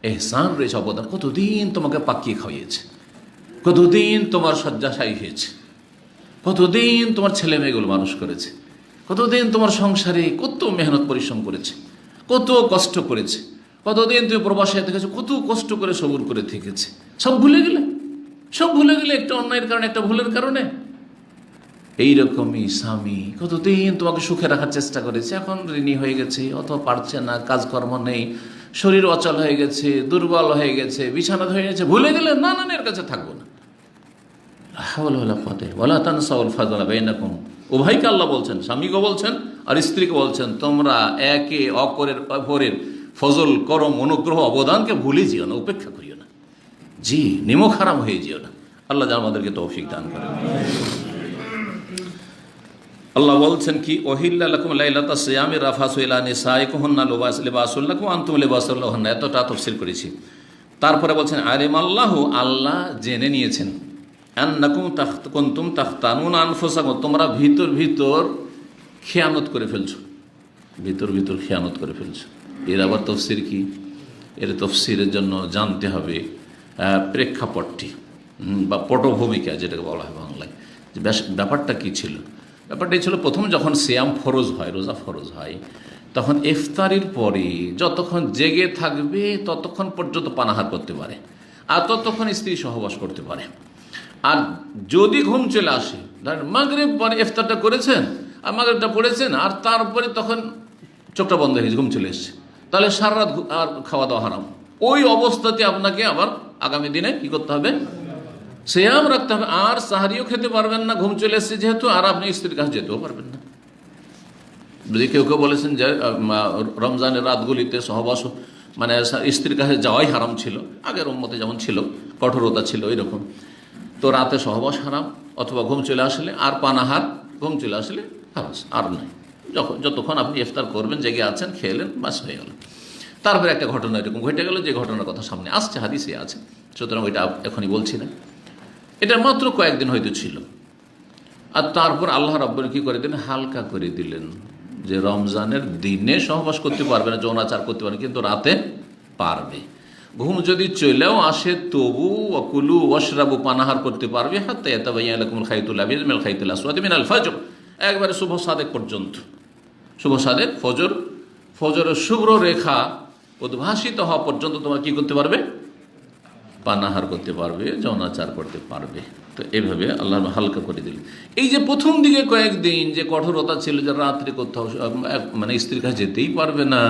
এহসান রয়েছে, অবদান, কতদিন তোমাকে পাকিয়ে খাইয়েছে, কতদিন তোমার শয্যাশায়ী হয়েছে, কতদিন তোমার ছেলে মেয়েগুলো মানুষ করেছে, কতদিন তোমার সংসারে কত মেহনত পরিশ্রম করেছে, কত কষ্ট করেছে, কতদিন তুমি প্রবাসে থেকেছো, কত কষ্ট করে সবুর করে থেকেছে, সব ভুলে গেলে, সব ভুলে গেলে একটা অন্যায়ের কারণে, একটা ভুলের কারণে। এইরকমই স্বামী কতদিন তোমাকে সুখে রাখার চেষ্টা করেছে, এখন ঋণী হয়ে গেছে, অথবা পারছে না, কাজকর্ম নেই, শরীর অচল হয়ে গেছে, দুর্বল হয়ে গেছে, বিছানা হয়ে গেছে, ভুলে গেলে না না এর কাছে থাকবো না। উভয়কে আল্লাহ বলছেন, স্বামীকে বলছেন আর স্ত্রীকে বলছেন, তোমরা একে অপরের ফজল, করম, অনুগ্রহ, অবদানকে ভুলে যেও না, উপেক্ষা করিও না। জি, নিমক হারাম হয়ে যেও না। আল্লাহ যেন আমাদেরকে তৌফিক দান করেন। আল্লাহ বলছেন কি, ওহিল্লা লাকুম লাইলাতা সিয়ামি রাফাসু ইলা নিসাইকুহুন্না লিবাসুল লাকুম ওয়া আনতুম লিবাসুল লাহুন্না, এতটা তাফসীর করেছি। তারপরে বলছেন, আলিমাল্লাহু, আল্লাহ জেনে নিয়েছেন, আন্নাকুম কুনতুম তাখতানুনা আনফুসাকুম, তোমরা ভিতর ভিতর খেয়ানত করে ফেলছো, ভিতর ভিতর খেয়ানত করে ফেলছো। এর আবার তফসির কি? এর তফসিরের জন্য জানতে হবে প্রেক্ষাপটটি বা পটভূমিকা, যেটাকে বলা হয় বাংলায়, যে ব্যাপারটা কি ছিল। ব্যাপারটাই ছিল, প্রথম যখন সিয়াম ফরজ হয়, রোজা ফরজ হয়, তখন ইফতারির পরে যতক্ষণ জেগে থাকবে ততক্ষণ পর্যন্ত পানাহার করতে পারে, আর ততক্ষণ স্ত্রী সহবাস করতে পারে। আর যদি ঘুম চলে আসে, ধরেন মাগরিব পরে ইফতারটা করেছেন আর মাগরিবটা পড়েছেন, আর তারপরে তখন চোখটা বন্ধ হয়ে গেছে, ঘুম চলে এসছে, তাহলে সারা রাত আর খাওয়া দাওয়া হারাম, ওই অবস্থাতে আপনাকে আবার আগামী দিনে কি করতে হবে, সিয়াম রাখতে হবে। আর সাহারিও খেতে পারবেন না, ঘুম চলে এসেছে যেহেতু, আর আপনি স্ত্রীর কাছে যেতেও পারবেন না। যদি কেউ কেউ বলেছেন যে রমজানের রাতগুলিতে সহবাস মানে স্ত্রীর কাছে যাওয়াই হারাম ছিল, আগের উম্মতে যেমন ছিল, কঠোরতা ছিল এরকম, তো রাতে সহবাস হারাম, অথবা ঘুম চলে আসলে আর পানাহার, ঘুম চলে আসলে হারাস আর নয়, যতক্ষণ আপনি ইফতার করবেন, জেগে আছেন, খেলেন, বাস হয়ে গেল। তারপরে একটা ঘটনা এরকম ঘটে গেল, যে ঘটনার কথা সামনে আসছে, হাদিসে আছে, সুতরাং ওইটা এখনই বলছি না। এটা মাত্র কয়েকদিন হয়তো ছিল, আর তারপর আল্লাহ রাব্বুল কি করে দিলেন, হালকা করে দিলেন, যে রমজানের দিনে সহবাস করতে পারবে না, যৌনাচার করতে পারবে, কিন্তু রাতে পারবে। ঘুম যদি চলেও আসে তবু ওয়াকুলু ওয়াশরাবু, পানাহার করতে পারবে, হাত্তা ইয়াতাবাইয়ানা লাকুমুল খাইতুল আবিদ মিনাল খাইতিল আসওয়াদ মিনাল ফাজর, একবারে শুভ সাদেক পর্যন্ত। শুভ সাদেক, ফজরের শুভ্র রেখা উদ্ভাসিত হওয়া পর্যন্ত তোমার কি করতে পারবে, পানাহার করতে পারবে, যৌনাচার করতে পারবে। তো এইভাবে আল্লাহ হালকা করে দিলেন। এই যে প্রথম দিকে কয়েকদিন যে কঠোরতা ছিল, যে রাত্রে কোথাও মানে স্ত্রীর কাছে যেতেই পারবে না,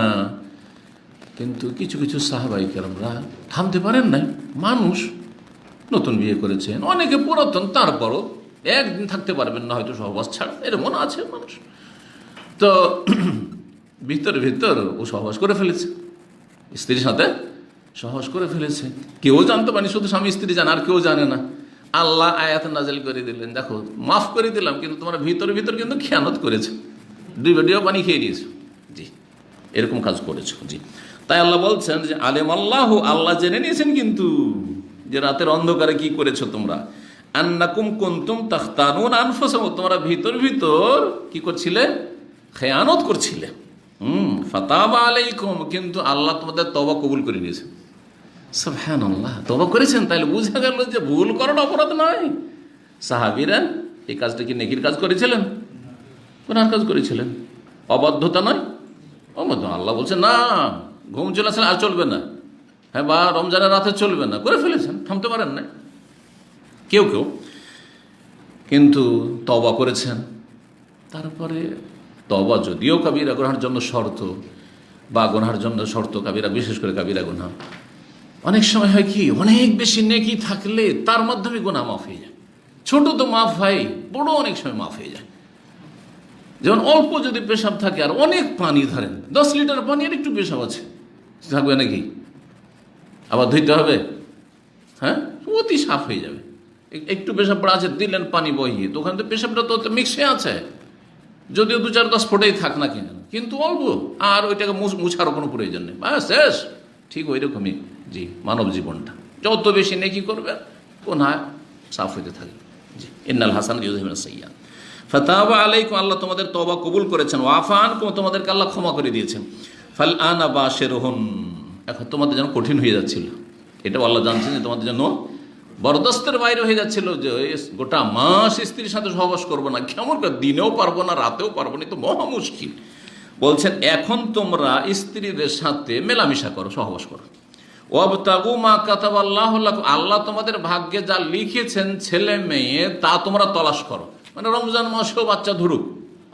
কিন্তু কিছু কিছু সাহাবাই কেরামরা থামতে পারেন নাই। মানুষ নতুন বিয়ে করেছেন, অনেকে পুরাতন, তারপরও একদিন থাকতে পারবেন না হয়তো সহবাস ছাড়া, এরকম আছে মানুষ। তো ভিতর ভিতর ও সহবাস করে ফেলেছে, স্ত্রীর সাথে সহবাস করে ফেলেছে। কেউ জানতে পারেনি, শুধু স্বামী স্ত্রী জানে, আর কেউ জানে না। আল্লাহ আয়াত নাজিল করে দিলেন, দেখো মাফ করে দিলাম, কিন্তু তোমরা ভিতর ভিতর কিন্তু খেয়ানত করেছো, ডিও পানি খেয়ে দিয়েছো, জি এরকম কাজ করেছো। জি, তাই আল্লাহ বলছেন যে আলেম আল্লাহ, আল্লাহ জেনে নিয়েছেন কিন্তু, যে রাতের অন্ধকারে কি করেছো তোমরা, আন্নাকুম কুনতুম তাখতানুন আনফুসাকুম, তোমরা ভিতর ভিতর কি করছিলে, খেয়ানত করছিলে। ফাতাবা আলাইকুম, কিন্তু আল্লাহ তোমাদের তওবা কবুল করে নিয়েছে। সুবহানাল্লাহ, তওবা করেছেন, তাইলে বুঝা গেল যে ভুল করাটা অপরাধ নয়। সাহাবীরা এই কাজটা কি নেকির কাজ করেছিলেন, গুনার কাজ করেছিলেন, অবাধ্যতা নয়, অবাধ্য। আল্লাহ বলছেন না, ঘুম চলে আসলে আর চলবে না, হ্যাঁ, বা রমজানের রাতে চলবে না, করে ফেলেছেন, থামতে পারেন না কেউ কেউ, কিন্তু তওবা করেছেন। তারপরে তওবা যদিও কাবিরা গুনাহের জন্য শর্ত, বা গুনাহের জন্য শর্ত কাবিরা, বিশেষ করে কাবিরা গুনাহ, অনেক সময় হয় কি, অনেক বেশি নেকি থাকলে তার মাধ্যমে গুনাহ মাফ হয়ে যায়। ছোট তো মাফ হয়, বড় অনেক সময় মাফ হয়ে যায়। যেমন অল্প যদি পেশাব থাকে, আর অনেক পানি, ধরেন 10 লিটার পানি, আর একটু পেশাব আছে, থাকবে নাকি, আবার ধুইতে হবে, হ্যাঁ, অতি সাফ হয়ে যাবে। একটু পেশাব পড়া আছে, দিলেন পানি বহিয়ে, তো ওখানে তো পেশাবটা তো মিক্সে আছে, যদিও 2-4-10 ফোঁটাই থাক না কেন, কিন্তু অল্প, আর ওইটাকে মুছারও কোনো প্রয়োজন নেই, শেষ। ঠিক ওই রকমই জি মানব জীবনটা, যত বেশি নেকি করবে গুনাহ সাফ হইতে থাকবে। জি, ইন্নাল হাসান ইউযহিবুস সাইয়্যাত, ফাতাবা আলাইকুম, আল্লাহ তোমাদের তওবা কবুল করেছেন, ওয়াফা আনকুম, তোমাদেরকে আল্লাহ ক্ষমা করে দিয়েছেন। ফাল আনা বাশিরহুন, এখন তোমাদের জন্য কঠিন হয়ে যাচ্ছিল, এটাও আল্লাহ জানছেন যে তোমাদের জন্য বরদাস্তের বাইরে হয়ে যাচ্ছিল, যে গোটা মাস স্ত্রীর সাথে সহবাস করবো না, কেমন দিনেও পারবো না, রাতেও পারবো না, তো মহা মুশকিল। বলছেন এখন তোমরা স্ত্রীদের সাথে মেলামেশা করো, সহবাস করো। ওয়াবতাগু মা কাতাবাল্লাহু লাকুম, আল্লাহ তোমাদের ভাগ্যে যা লিখেছেন ছেলে মেয়ে, তা তোমরা তলাশ করো। মানে রমজান মাসেও বাচ্চা ধরুক,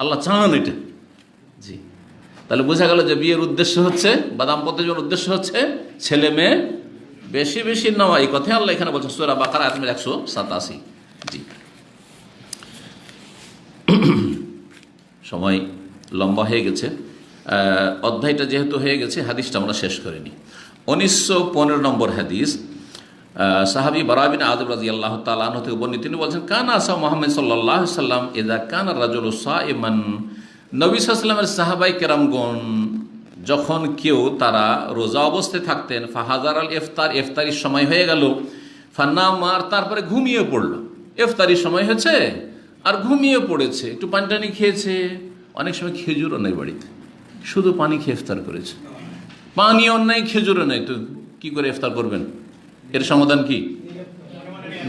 আল্লাহ চান এটা। জি, তাহলে বোঝা গেল যে বিয়ের উদ্দেশ্য হচ্ছে, বা দাম্পত্য জীবনের উদ্দেশ্য হচ্ছে ছেলে মেয়ে বেশি বেশি নেওয়া। এই কথাই আল্লাহ এখানে বলছেন সূরা বাকারা আয়াত নম্বর 187। জি, সময় লম্বা হয়ে গেছে, অধ্যায়টা যেহেতু হয়ে গেছে, হাদিসটা আমরা শেষ করিনি। 1915 নম্বর হাদিস, সাহাবী বারা বিন আযিব রাদিয়াল্লাহু তাআলা আনহু থেকে বর্ণিত, তিনি বলছেন কানা আসা মুহাম্মদ সাল্লাল্লাহু আলাইহি সাল্লাম ইযা কানা রাজুলু সাইমান, নবী সাল্লাল্লাহু আলাইহি সাল্লামের সাহাবায়ে কেরামগণ যখন কেউ তারা রোজা অবস্থায় থাকতেন, ফাহাজার আল ইফতার, ইফতারির সময় হয়ে গেল, ফান্নামার, তারপরে ঘুমিয়ে পড়লো। ইফতারির সময় হয়েছে আর ঘুমিয়ে পড়েছে, একটু পানি টানি খেয়েছে, অনেক সময় খেজুরও নেই বাড়িতে, শুধু পানি খেয়ে ইফতার করেছে, পানিও নেই খেজুরও নেই, তো কি করে ইফতার করবেন? এর সমাধান কি?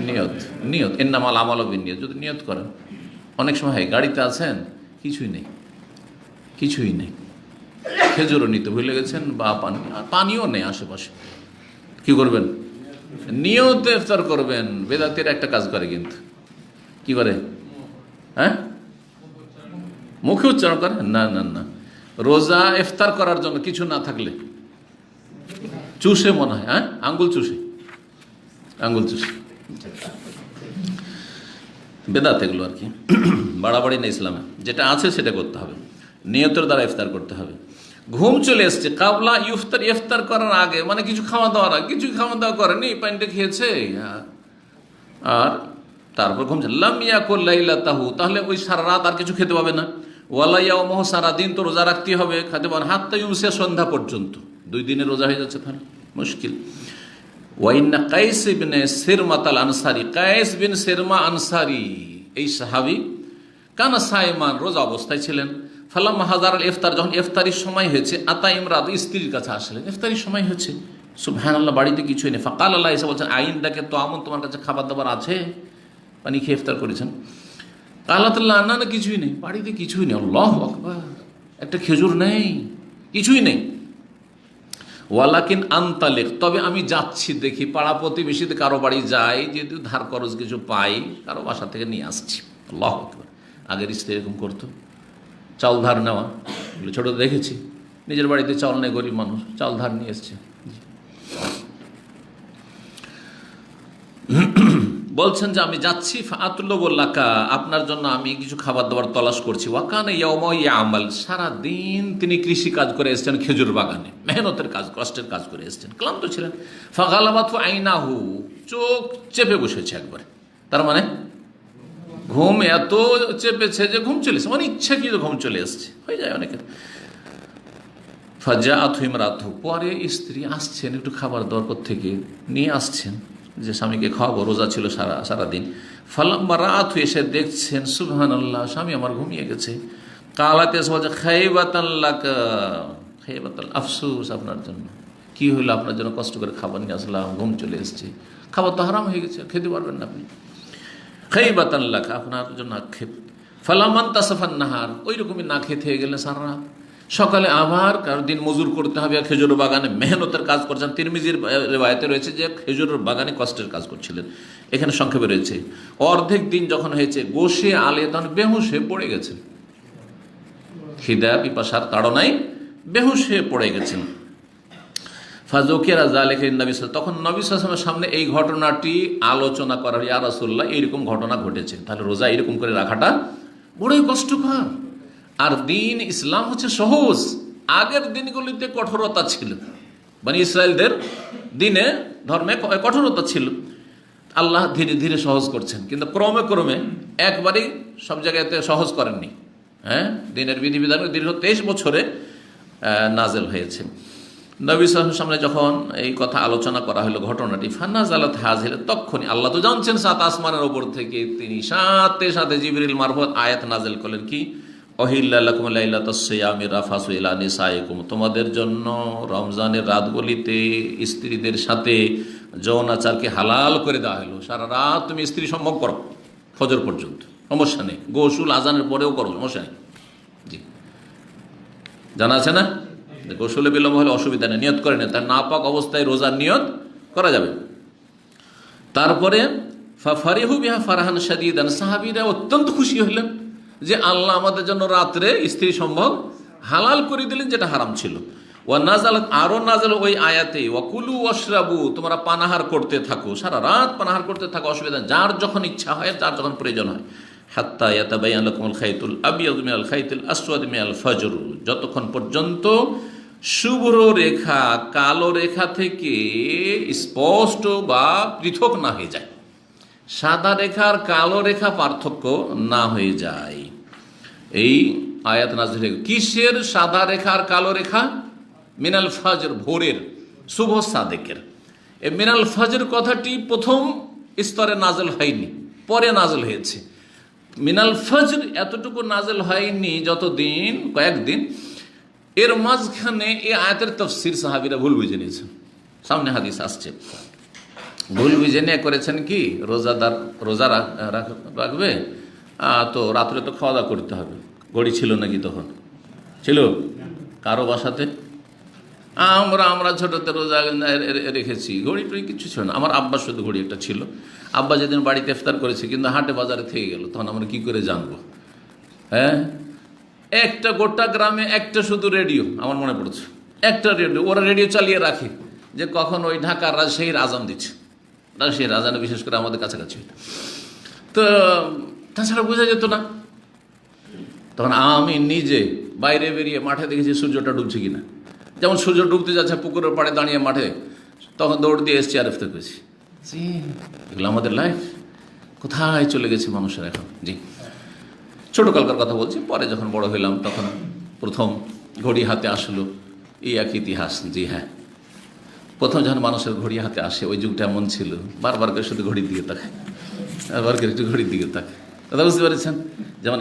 নিয়ত। নিয়ত, ইন্নামাল আমালু বিন্নিয়াত, যদি নিয়ত করেন। অনেক সময় হয় গাড়িতে আছেন, কিছুই নেই, কিছুই নেই, খেজুরও নিতে ভুলে গেছেন, বা পানিও নেই আশেপাশে, কি করবেন? নিয়তে ইফতার করবেন। বেদাতের একটা কাজ করে, কিন্তু কি করে? হ্যাঁ, মুখে উচ্চারণ করে না, না না, রোজা ইফতার করার জন্য কিছু না থাকলে চুষে মনে হয়, হ্যাঁ, আঙ্গুল চুষে, আঙ্গুল চুষে। বেদাত এগুলো আর কি, বাড়াবাড়ি না ইসলামে। যেটা আছে সেটা করতে হবে, নিয়তের দ্বারা ইফতার করতে হবে। ঘুম চলে এসছে কাবলা ইফতার, ইফতার করার আগে, মানে কিছু খাওয়া দাওয়ার আগে, কিছু খাওয়া দাওয়া করেনি, পানিটা খেয়েছে আর তারপর ঘুম চলে। লাম ইয়াকুল লাইলাতাহু, তাহলে ওই সারা রাত আর কিছু খেতে পাবে না। ওয়ালা ইয়াউমুহু, সারাদিন তো রোজা রাখতে হবে, খেতে পাবে না। হাত্তা ইউমসিয়া, সন্ধ্যা পর্যন্ত, 2 দিনের রোজা হয়ে যাচ্ছে, তাহলে মুশকিল। ওয়াইন্না কাইস ইবনে সিরমা আল আনসারি, কাইস বিন সিরমা আনসারি এই সাহাবী, কানা সাইমান, রোজা অবস্থায় ছিলেন। ফালাম্মা হাজার আল ইফতার, যখন ইফতারির সময় হয়েছে, আতা ইমরাত, স্ত্রীর কাছে আসলেন, ইফতারির সময় হয়েছে, সুবহানাল্লাহ, বাড়িতে কিছুই নেই। ফাকাল আল্লাহ, এসে বলছেন, আইনদাকে তো আমন, তোমার কাছে খাবার দাবার আছে, পানি খেয়ে ইফতার করেছেন। কালাতুল্লাহ, না না কিছুই নেই, বাড়িতে কিছুই নেই। আল্লাহু আকবার, একটা খেজুর নেই, কিছুই নেই। ওয়ালাকিন আনতালিক, তবে আমি যাচ্ছি, দেখি পাড়া প্রতিবেশীতে কারো বাড়ি যাই, যেহেতু ধার খরচ কিছু পাই, কারো বাসা থেকে নিয়ে আসছি। আল্লাহু আকবার, আগের স্ত্রী এরকম করতো, চাল ধার নেওয়া, এগুলো ছোট দেখেছি। নিজের বাড়িতে চাল নেই, গরিব মানুষ, চাল ধার নিয়ে এসছে। বলছেন যে আমি যাচ্ছি, ফাআতুল্লাকা, আপনার জন্য আমি কিছু খাবার দাবার তলাশ করছি। ওয়াকানা ইয়াউমা ইয়ামাল, সারা দিন তিনি কৃষি কাজ করে এসেছেন, খেজুর বাগানে মেহনতের কাজ, কষ্টের কাজ করে এসেছেন, ক্লান্ত ছিলেন। ফাগালাবাতু আইনাহু, চোখ চেপে বসেছে একবারে, তার মানে ঘুম এত চেপেছে যে ঘুম চলে এসেছে, মানে ইচ্ছা কি ঘুম চলে এসছে, হয়ে যায় অনেকের। ফাজাআতহু ইমরাতুহু, পরে স্ত্রী আসছেন, একটু খাবার দাবার থেকে নিয়ে আসছেন, যে স্বামীকে খাওয়াবো, রোজা ছিল সারাদিন। ফালাম্মা রাআতহু, এসে দেখছেন, সুবহানাল্লাহ, স্বামী আমার ঘুমিয়ে গেছে। কালাত, এসে বলছে, খাইবাতান লাকা, খাইবাতাল, আফসোস আপনার জন্য, কি হইলো, আপনার জন্য কষ্ট করে খাবার নিয়ে আসলাম, ঘুম চলে এসছে, খাবার তো হারাম হয়ে গেছে, খেতে পারবেন না আপনি, খাইবাতান লাকা, আপনার জন্য আক্ষেপ। ফালামান তাসাফান নাহার, ওই রকমই না খেতে হয়ে গেলে সারা রাত। সকালে আবার কারো দিন মজুর করতে হবে, খেজুর বাগানে মেহনতের কাজ করছেন। তিরমিজির রিওয়ায়াতে রয়েছে যে খেজুরের বাগানে কষ্টের কাজ করছিলেন, এখানে সংক্ষেপে রয়েছে। অর্ধেক দিন যখন হয়েছে, গোশে আলে, তখন বেহুশ হয়ে পড়ে গেছেন, খিদা পিপাসার তাড়নায় বেহুশ হয়ে পড়ে গেছেন। ফাজুকিরা যালিকা নবী, তখন নবী সাল্লাল্লাহু আলাইহি ওয়াসাল্লামের সামনে এই ঘটনাটি আলোচনা করার, ইয়া রাসূলুল্লাহ, এইরকম ঘটনা ঘটেছে, তাহলে রোজা এরকম করে রাখাটা বড়ই কষ্টকর। আর দিন ইসলাম হচ্ছে সহজ, আগের দিনগুলিতে কঠোরতা ছিল, মানে ইসরায়েলদের দিনে ধর্মে কঠোরতা ছিল, আল্লাহ ধীরে ধীরে সহজ করছেন, কিন্তু ক্রমে ক্রমে একবারেই সব জায়গাতে সহজ করেননি। হ্যাঁ, দিনের বিধিবিধান দীর্ঘ 23 বছরে নাজেল হয়েছে। নবী সাল্লাল্লাহু আলাইহি ওয়াসাল্লামের সামনে যখন এই কথা আলোচনা করা হলো, ঘটনাটি, ফানাজালাত হাযিল, তখনই আল্লাহ তো জানছেন 7 আসমানের ওপর থেকে, তিনি সাথে সাথে জিবরিল মারফত আয়াত নাজেল করলেন, কি, অহিল্লা লাকুম লাইলাতাস সিয়ামি রাফাসু ইলা নিসাইকুম, তোমাদের জন্য রমজানের রাতগুলিতে স্ত্রীদের সাথে যৌনাচারকে হালাল করে দেওয়া হলো। সারা রাত তুমি স্ত্রী সম্ভব করো, ফজর পর্যন্ত, সমস্যা নেই, গোসুল আজানের পরেও করো, সমস্যা নেই। জি, জানা আছে না, গোসলে বিলম্ব হলে অসুবিধা নেই, নিয়ত করে নেই, তার নাপাক অবস্থায় রোজার নিয়ত করা যাবে। তারপরে ফারিহু বিহা ফারহান শাদীদান, সাহাবীরা অত্যন্ত খুশি হলেন যে আল্লাহ আমাদের জন্য রাত্রে স্ত্রী সম্ভব হালাল করে দিলেন, যেটা হারাম ছিল। ওয়া নাজালাত, আরো নাজাল ওই আয়াতে, ওয়াকুলু ওয়াশরাবু, তোমরা পানাহার করতে থাকো, সারা রাত পানাহার করতে থাকো, অসুবিধা, যার যখন ইচ্ছা হয়, যার যখন প্রয়োজন হয়। হাত্তা ইয়াতাবায়ানা লাকুমুল খাইতুল আবিয়াদু মিনাল খাইতিল আসওয়াদি মিনাল ফজর, যতক্ষণ পর্যন্ত শুভ্র রেখা কালো রেখা থেকে স্পষ্ট বা পৃথক না হয়ে যায়, সাদা রেখার কালো রেখা পার্থক্য না হয়ে যায়। এই আয়াত নাযিল হয়েছে, কিসের সাদা রেখার কালো রেখা? মিনাল ফজর, ভোরের, শুভ সাদেকের। এই মিনাল ফজর কথাটি প্রথম স্তরে নাজেল হয়নি, পরে নাজেল হয়েছে। মিনাল ফজর এতটুকু নাজেল হয়নি যতদিন, কয়েকদিন, এর মাঝখানে এই আয়াতের তাফসীর সাহাবীরা ভুল বুঝে নিয়েছেন, সামনে হাদিস আসছে। ভুল বুঝে নিয়ে করেছেন কি, রোজাদার রোজা রাখবে তো রাত্রে তো খাওয়া দাওয়া করতে হবে। ঘড়ি ছিল নাকি তখন? ছিল কারো বাসাতে? আমরা ছোটতে রোজা রেখেছি, ঘড়ি টড়ি কিছু ছিল না। আমার আব্বা শুধু ঘড়ি একটা ছিল। আব্বা যেদিন বাড়িতে ইফতার করেছে কিন্তু হাটে বাজারে থেকে গেল, তখন আমরা কি করে জানবো? হ্যাঁ, একটা গোটা গ্রামে একটা শুধু রেডিও, আমার মনে পড়ছে, একটা রেডিও, ওরা রেডিও চালিয়ে রাখে, যে কখন ওই ঢাকার রাজশাহীর আজান দিচ্ছে, রাজশাহীর আজানে বিশেষ করে আমাদের কাছাকাছি। তো তাছাড়া বোঝা যেত না। তখন আমি নিজে বাইরে বেরিয়ে মাঠে দেখেছি সূর্যটা ডুবছে কিনা। যেমন সূর্য ডুবতে যাচ্ছে পুকুরের পাড়ে দাঁড়িয়ে মাঠে, তখন দৌড় দিয়ে STRF করেছি। জি, এগুলো আমাদের লাইফ। কোথায় চলে গেছে মানুষের এখন। জি, ছোটোকালকার কথা বলছি। পরে যখন বড় হইলাম তখন প্রথম ঘড়ি হাতে আসলো, এই এক ইতিহাস। জি হ্যাঁ, প্রথম যখন মানুষের ঘড়ি হাতে আসে ওই যুগটা এমন ছিল, বারবার করে শুধু ঘড়ির দিকে তাকায়, বারবার করে একটু ঘড়ির দিকে তাকায়। কথা বুঝতে পেরেছেন? যেমন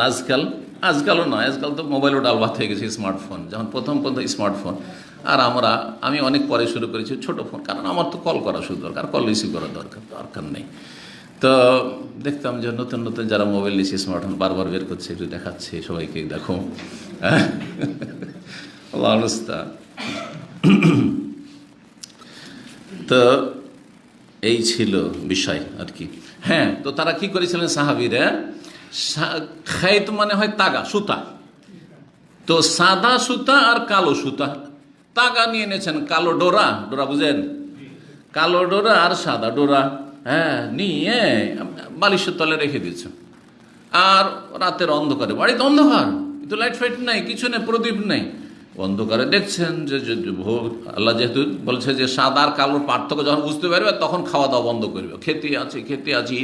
আজকালও নয়, আজকাল তো মোবাইলও ডাল ভাত হয়ে গেছে, স্মার্টফোন। যখন প্রথম স্মার্টফোন, আর আমি অনেক পরে শুরু করেছি ছোটো ফোন, কারণ আমার তো কল করা শুধু দরকার, কল রিসিভ করা দরকার নেই। তো দেখতাম যে নতুন নতুন যারা মোবাইল নিয়েছে, স্মার্টফোন বারবার বের করছে, একটু দেখাচ্ছে সবাইকে, দেখো অবস্থা। তো এই ছিল বিষয় আর কি। হ্যাঁ, তো তারা কি করেছিলেন সাহাবীরা? খাইত মানে হয় তাগা, সুতা। তো সাদা সুতা আর কালো সুতা, তাগা নিয়ে এনেছেন, কালো ডোরা, ডোরা বুঝেন, কালো ডোরা আর সাদা ডোরা, হ্যাঁ, নিয়ে বালিশের তলে রেখে দিয়েছেন। আর রাতের অন্ধকারে, বাড়িতে অন্ধকার, কিন্তু লাইট ফাইট নেই, কিছু নেই, প্রদীপ নেই, অন্ধকারে দেখছেন যে আল্লাহ যেহেতু বলছে যে সাদা আর কালোর পার্থক্য যখন বুঝতে পারবে তখন খাওয়া দাওয়া বন্ধ করবে। খেতে আছে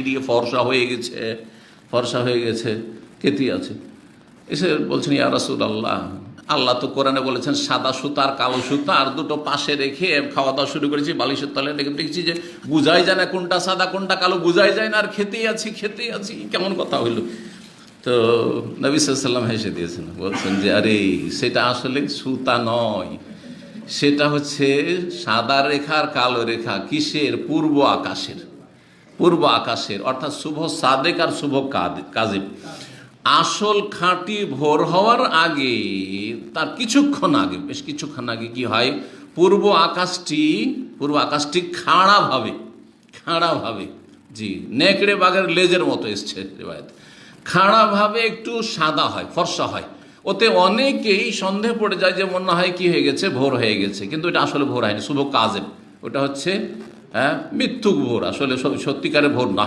এদিকে ফর্সা হয়ে গেছে, খেতে আছে। এসে বলছেন, ইয়া রাসূলুল্লাহ, আল্লাহ তো কোরআনে বলেছেন সাদা সুতা আর কালো সুতা, আর দুটো পাশে রেখে খাওয়া দাওয়া শুরু করেছি, বালিশের তলে রেখে দেখছি যে বুঝাই যায় না কোনটা সাদা কোনটা কালো, বুঝাই যায় না, আর খেতেই আছি, কেমন কথা হইল। তো নবী সাল্লাল্লাহু আলাইহি ওয়াসাল্লাম হেসে দিয়েছেন, বলছেন যে আরে সেটা আসলে সুতা নয়, সেটা হচ্ছে সাদা রেখা আর কালো রেখা। কিসের? পূর্ব আকাশের, অর্থাৎ শুভ সাদেক আর শুভ কাযিব। আসল খাঁটি ভোর হওয়ার আগে, তার কিছুক্ষণ আগে, বেশ কিছুক্ষণ আগে কি হয়, পূর্ব আকাশটি খাড়াভাবে, জি, নেকড়ে বাঘের লেজের মতো এসছে রিওয়ায়াত, খাড়াভাবে একটু সাদা হয়, ফর্সা হয়। ওতে অনেকেই সন্দেহ পড়ে যায় যে মনে হয় কি হয়ে গেছে, ভোর হয়ে গেছে, কিন্তু এটা আসলে ভোর হয়নি, শুভ কাযিব। ওটা হচ্ছে মিথ্যুক ভোর, আসলে সত্যিকারের ভোর না।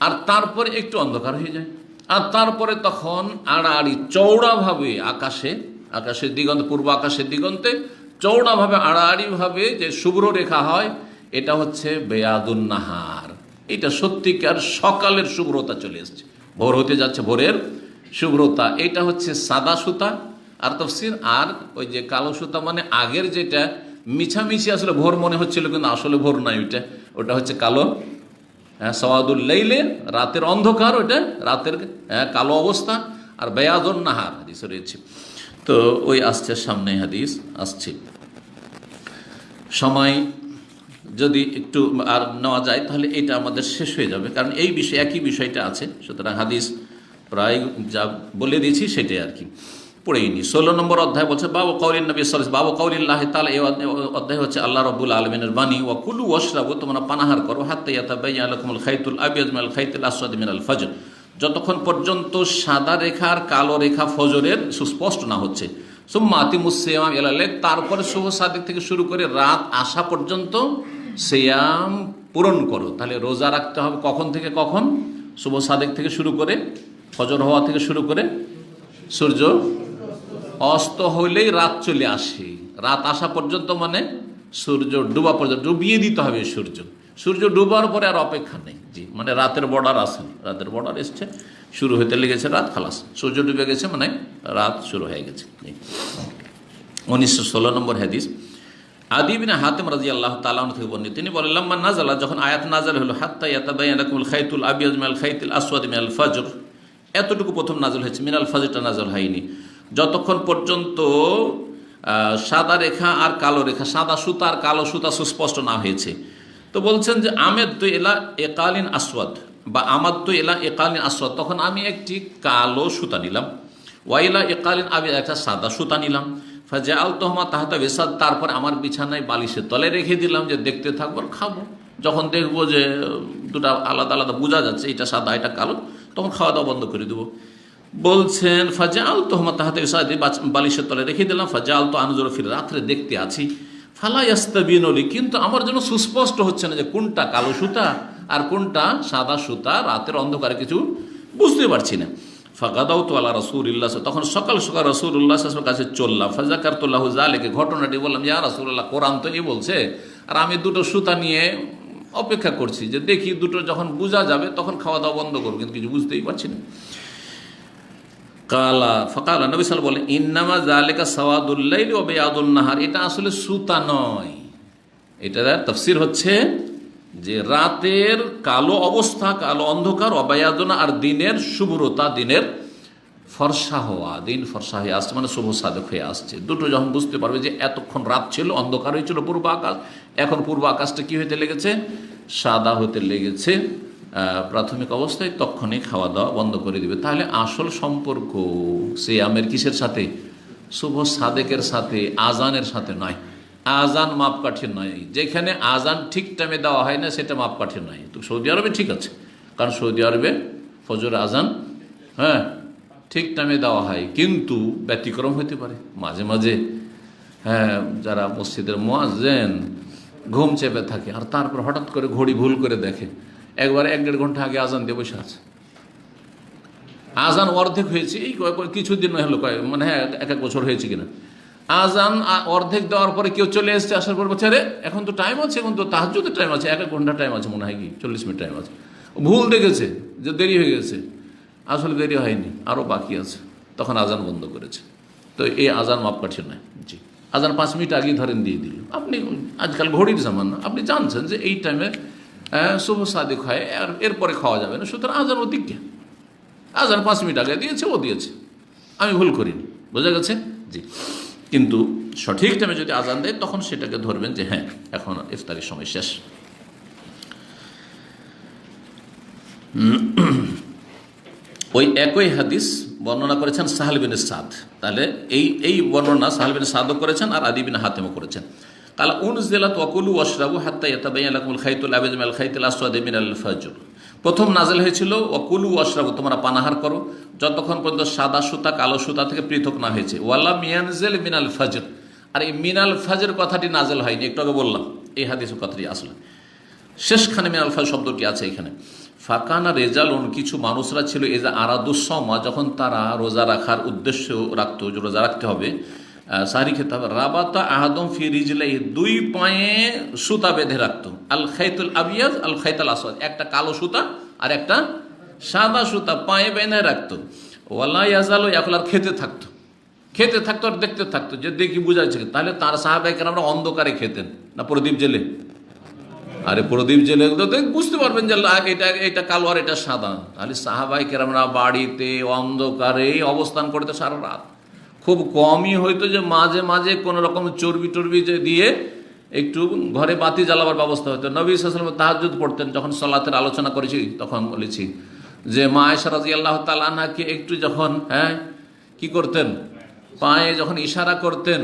আর তারপরে একটু অন্ধকার হয়ে যায়, আর তারপরে তখন আড়াআড়ি চৌড়াভাবে আকাশের দিগন্তে, পূর্ব আকাশের দিগন্তে চৌড়াভাবে আড়াআড়িভাবে যে শুভ্র রেখা হয়, এটা হচ্ছে বেয়াদুন নাহার। এটা সত্যিকার সকালের শুভ্রতা চলে এসছে, ভোর হতে যাচ্ছে, ভোরের শুভ্রতা। এটা হচ্ছে সাদা সুতা আর তাফসীর। আর ওই যে কালো সুতা মানে আগের যেটা মিছামিছি আসলে ভোর মনে হচ্ছিল, কিন্তু আসলে ভোর নাই, ওটা হচ্ছে কালো, সওয়াদুল লাইলে, রাতের অন্ধকার, ওইটা রাতের কালো অবস্থা। আর বেয়াদুন নাহার হাদিস রয়েছে। তো ওই আসছে, সামনে হাদিস আসছে। সময় যদি একটু আর নেওয়া যায় তাহলে এটা আমাদের শেষ হয়ে যাবে, কারণ এই বিষয়ে একই বিষয়টা আছে। সুতরাং হাদিস প্রায় যা বলে দিয়েছি সেটাই আর কি, পড়েই নি। 16 নম্বর অধ্যায় বলছে বাবু কওলিন নবী সাল্লাল্লাহু আলাইহি ওয়াসাল্লাম, বাবু কওলিল্লাহি তাআলা। এই অধ্যায় হচ্ছে আল্লাহ রাব্বুল আলামিনের বাণী, ওয়া কুলু ওয়াশরাবু, তোমরা পানাহার করো, হাত্তা ইয়াতাবায়্যানা লাকুমুল খাইতুল আবিয়াদ মিনাল খাইতিল আসওয়াদি মিনাল ফজর, যতক্ষণ পর্যন্ত সাদা রেখা আর কালো রেখা ফজরের সুস্পষ্ট না হচ্ছে। সুম্মা আতিমুস সিয়াম ইলা লাইল, তারপরে শুভ সাদেক থেকে শুরু করে রাত আসা পর্যন্ত সিয়াম পূরণ করো। তাহলে রোজা রাখতে হবে কখন থেকে কখন? শুভ সাদেক থেকে শুরু করে, ফজর হওয়া থেকে শুরু করে সূর্য অস্ত হইলেই রাত চলে আসে, রাত আসা পর্যন্ত মানে সূর্য ডুবা পর্যন্ত, ডুবিয়ে দিতে হবে সূর্য ডুবার পরে আর অপেক্ষা নেই। জি, মানে রাতের বর্ডার আসেনি, রাতের বর্ডার এসছে, শুরু হইতে লেগেছে রাত, খালাস, সূর্য ডুবে গেছে মানে রাত শুরু হয়ে গেছে। 1916 নম্বর হাদিস, আদি বিন হাতিম রাদিয়াল্লাহু তাআলা আনহু থেকে বর্ণিত, তিনি বলেন, লাম্মা নাযালা, যখন আয়াত নাযিল হলো, হাত্তা ইয়াতাবায়্যানা লাকুমুল খাইতুল আবিয়াদ মিনাল খাইতিল আসওয়াদি মিনাল ফজর, এতটুকু প্রথম নাযিল হয়েছে, মিনাল ফজরটা নাযিল হয়নি। যতক্ষণ পর্যন্ত সাদা রেখা আর কালো রেখা, সাদা সুতা আর কালো সুতা সুস্পষ্ট না হয়েছে। তো বলছেন যে আমেদু ইলা ইকালিন আসওয়াদ, বা আমাদু ইলা ইকালিন আসওয়াদ, তখন আমি একটি কালো সুতা নিলাম, ওয়াইলা ইকালিন আবিয়াদ, একটা সাদা সুতা নিলাম, ফাজাআলতুহুমা তাহতা বিসাদ, তারপর আমার বিছানায় বালিশের তলে রেখে দিলাম, যে দেখতে থাকবো আর খাবো। যখন দেখবো যে দুটা আলাদা আলাদা বোঝা যাচ্ছে, এটা সাদা এটা কালো, তখন খাওয়া দাওয়া বন্ধ করে দেবো। বলছেন ফাজাআলতুহুমা তাহতা বিসাদ, বালিশের তলে রেখে দিলাম, ফাজাআলতু আনজুরু ফিল, রাত্রে দেখতে আছি, ফালা ইয়াস্তাবিনুলি, কিন্তু আমার জন্য সুস্পষ্ট হচ্ছে না যে কোনটা কালো সুতা আর কোনটা সাদা সুতা, রাতের অন্ধকারে কিছু বুঝতে পারছি না। ফাগাদাউতু আলা রাসূলিল্লাহ, তখন সকাল সকাল রাসূলুল্লাহ সাল্লাল্লাহু আলাইহি ওয়াসাল্লামের কাছে চললাম। ফাযাকারতুল্লাহু যালিকা, ঘটনাটি বললাম, ইয়া রাসূলুল্লাহ, কোরআন তো এই বলছে, আর আমি দুটো সুতা নিয়ে অপেক্ষা করছি যে দেখি দুটো যখন বোঝা যাবে তখন খাওয়া দাওয়া বন্ধ করবো, কিন্তু কিছু বুঝতেই পারছি না। ফাকালা নবী সাল্লাল্লাহু আলাইহি ওয়াসাল্লাম বলেন, ইন্নামা যালিকা সাওয়াদুল লাইলি ওয়া বিয়াদুন নাহার, এটা আসলে সুতা নয়, এটা তাফসীর হচ্ছে যে রাতের কালো অবস্থা, কালো অন্ধকার, অবায়াদনা, আর দিনের শুভ্রতা, দিনের ফর্সা হওয়া, দিন ফর্সা হয়ে আসছে মানে শুভ সাধক হয়ে আসছে। দুটো যখন বুঝতে পারবে যে এতক্ষণ রাত ছিল, অন্ধকার হয়েছিল পূর্ব আকাশ, এখন পূর্ব আকাশটা কি হতে লেগেছে, সাদা হতে লেগেছে প্রাথমিক অবস্থায়, তখনই খাওয়া দাওয়া বন্ধ করে দিবে। তাহলে আসল সম্পর্ক সিয়ামের কিসের সাথে, শুভ সাদেকের সাথে, আজানের সাথে নয়। আজান মাপকাঠি নয়, যেখানে আজান ঠিক টাইমে দেওয়া হয় না সেটা মাপকাঠি নয়। তো সৌদি আরবে ঠিক আছে, কারণ সৌদি আরবে ফজর আজান হ্যাঁ ঠিক টাইমে দেওয়া হয়, কিন্তু ব্যতিক্রম হতে পারে মাঝে মাঝে। হ্যাঁ, যারা মসজিদের মুয়াজ্জিন ঘুম চেপে থাকে আর তারপর হঠাৎ করে ঘড়ি ভুল করে দেখে, একবারে 1-1.5 ঘন্টা আগে আজান দিয়ে বসে আছে, আজান অর্ধেক হয়েছে, এই কিছুদিন হলো, মানে হ্যাঁ 1 বছর হয়েছে কিনা, আজান অর্ধেক দেওয়ার পরে কেউ চলে এসছে, আসার পর বলছে আরে এখন তো টাইম আছে, এখন তো তাহাজ্জুদের টাইম আছে, 1 ঘন্টা টাইম আছে মনে হয়, কি 40 মিনিট টাইম আছে। ভুল দেখেছে যে দেরি হয়ে গেছে, আসলে দেরি হয়নি, আরও বাকি আছে, তখন আজান বন্ধ করেছে। তো এই আজান মাপকাঠি নয়। জি, আজান 5 মিনিট আগেই ধরেন দিয়ে দিল, আপনি আজকাল ঘড়ির জামানা, আপনি জানছেন যে এই টাইমে শুভ সাদিক হয়, আর এরপরে খাওয়া যাবে না, সুতরাং আজান অধিজ্ঞা, আজান 5 মিনিট আগে দিয়েছে, ও দিয়েছে, আমি ভুল করিনি, বোঝা গেছে। জি, কিন্তু সঠিক টাইমে যদি আজান দেয় তখন সেটাকে ধরবেন যে হ্যাঁ এখন ইফতারের সময় শেষ। ওই একই হাদিস বর্ণনা করেছেন সাহাল বিন সাদ, তাহলে এই বর্ণনা সাহাল বিন সাদও করেছেন আর আদি বিন হাতেমও করেছেন। কালা উনজিলাত ওয়াকুলু ওয়াশরাবু হাত্তা ইয়াতাবায়ানা লাকুমুল খাইতুল আবিজ মিনাল খাইতিল আসওয়াদ মিনাল ফাজর। প্রথম নাজেল হয়েছিল ওয়াকুলু ওয়াশরাবু, তোমরা পানাহার করো যতক্ষণ পর্যন্ত সাদা সুতা কালো সুতা থেকে পৃথক না হয়েছে। ওয়ালা মিয়ানজিল মিনাল ফাজর, আর এই মিনাল ফাজর কথাটি নাজেল হয়নি, একটু আগে বললাম এই হাদিসের কথাটি আসলে শেষখানে মিনাল ফাজর শব্দটি আছে এখানে। ফাকানা রেজালুন, কিছু মানুষরা ছিল, এজা আরাদুসমা, যখন তারা রোজা রাখার উদ্দেশ্য রাখতো, যে রোজা রাখতে হবে, সাহারি খেতে হবে, রাবাতা আহাদম ফি রিজলাই, 2 পায়ে সুতা বেঁধে রাখতো, আল খাইতুল আবিয়াজ আল খাইতুল আসওয়াদ, একটা কালো সুতা আর একটা সাদা সুতা পায়ে বেঁধে রাখতো। ওয়ালা ইয়াজালু ইয়াকুল, আর খেতে থাকতো আর দেখতে থাকতো যে দেখি বুঝাচ্ছে। তাহলে তার সাহাবায়ে কেরামরা অন্ধকারে খেতেন না প্রদীপ জেলে? আরে প্রদীপ জেলে তো বুঝতে পারবেন যে এটা কালো আর এটা সাদা। তাহলে সাহাবায়ে কেরামরা বাড়িতে অন্ধকারে অবস্থান করতে সারা রাত, খুব কমই হয়তো যে মাঝে মাঝে কোনো রকম চর্বি টর্বি দিয়ে একটু ঘরে বাতি জ্বালাবার ব্যবস্থা হতো। নবী সাল্লাল্লাহু আলাইহি ওয়াসাল্লাম তাহাজ্জুদ পড়তেন, যখন সালাতের আলোচনা করেছি তখন বলেছি যে মা আয়েশা রাদিয়াল্লাহু তাআলা আনহাকে একটু যখন কি করতেন, পায়ে যখন ইশারা করতেন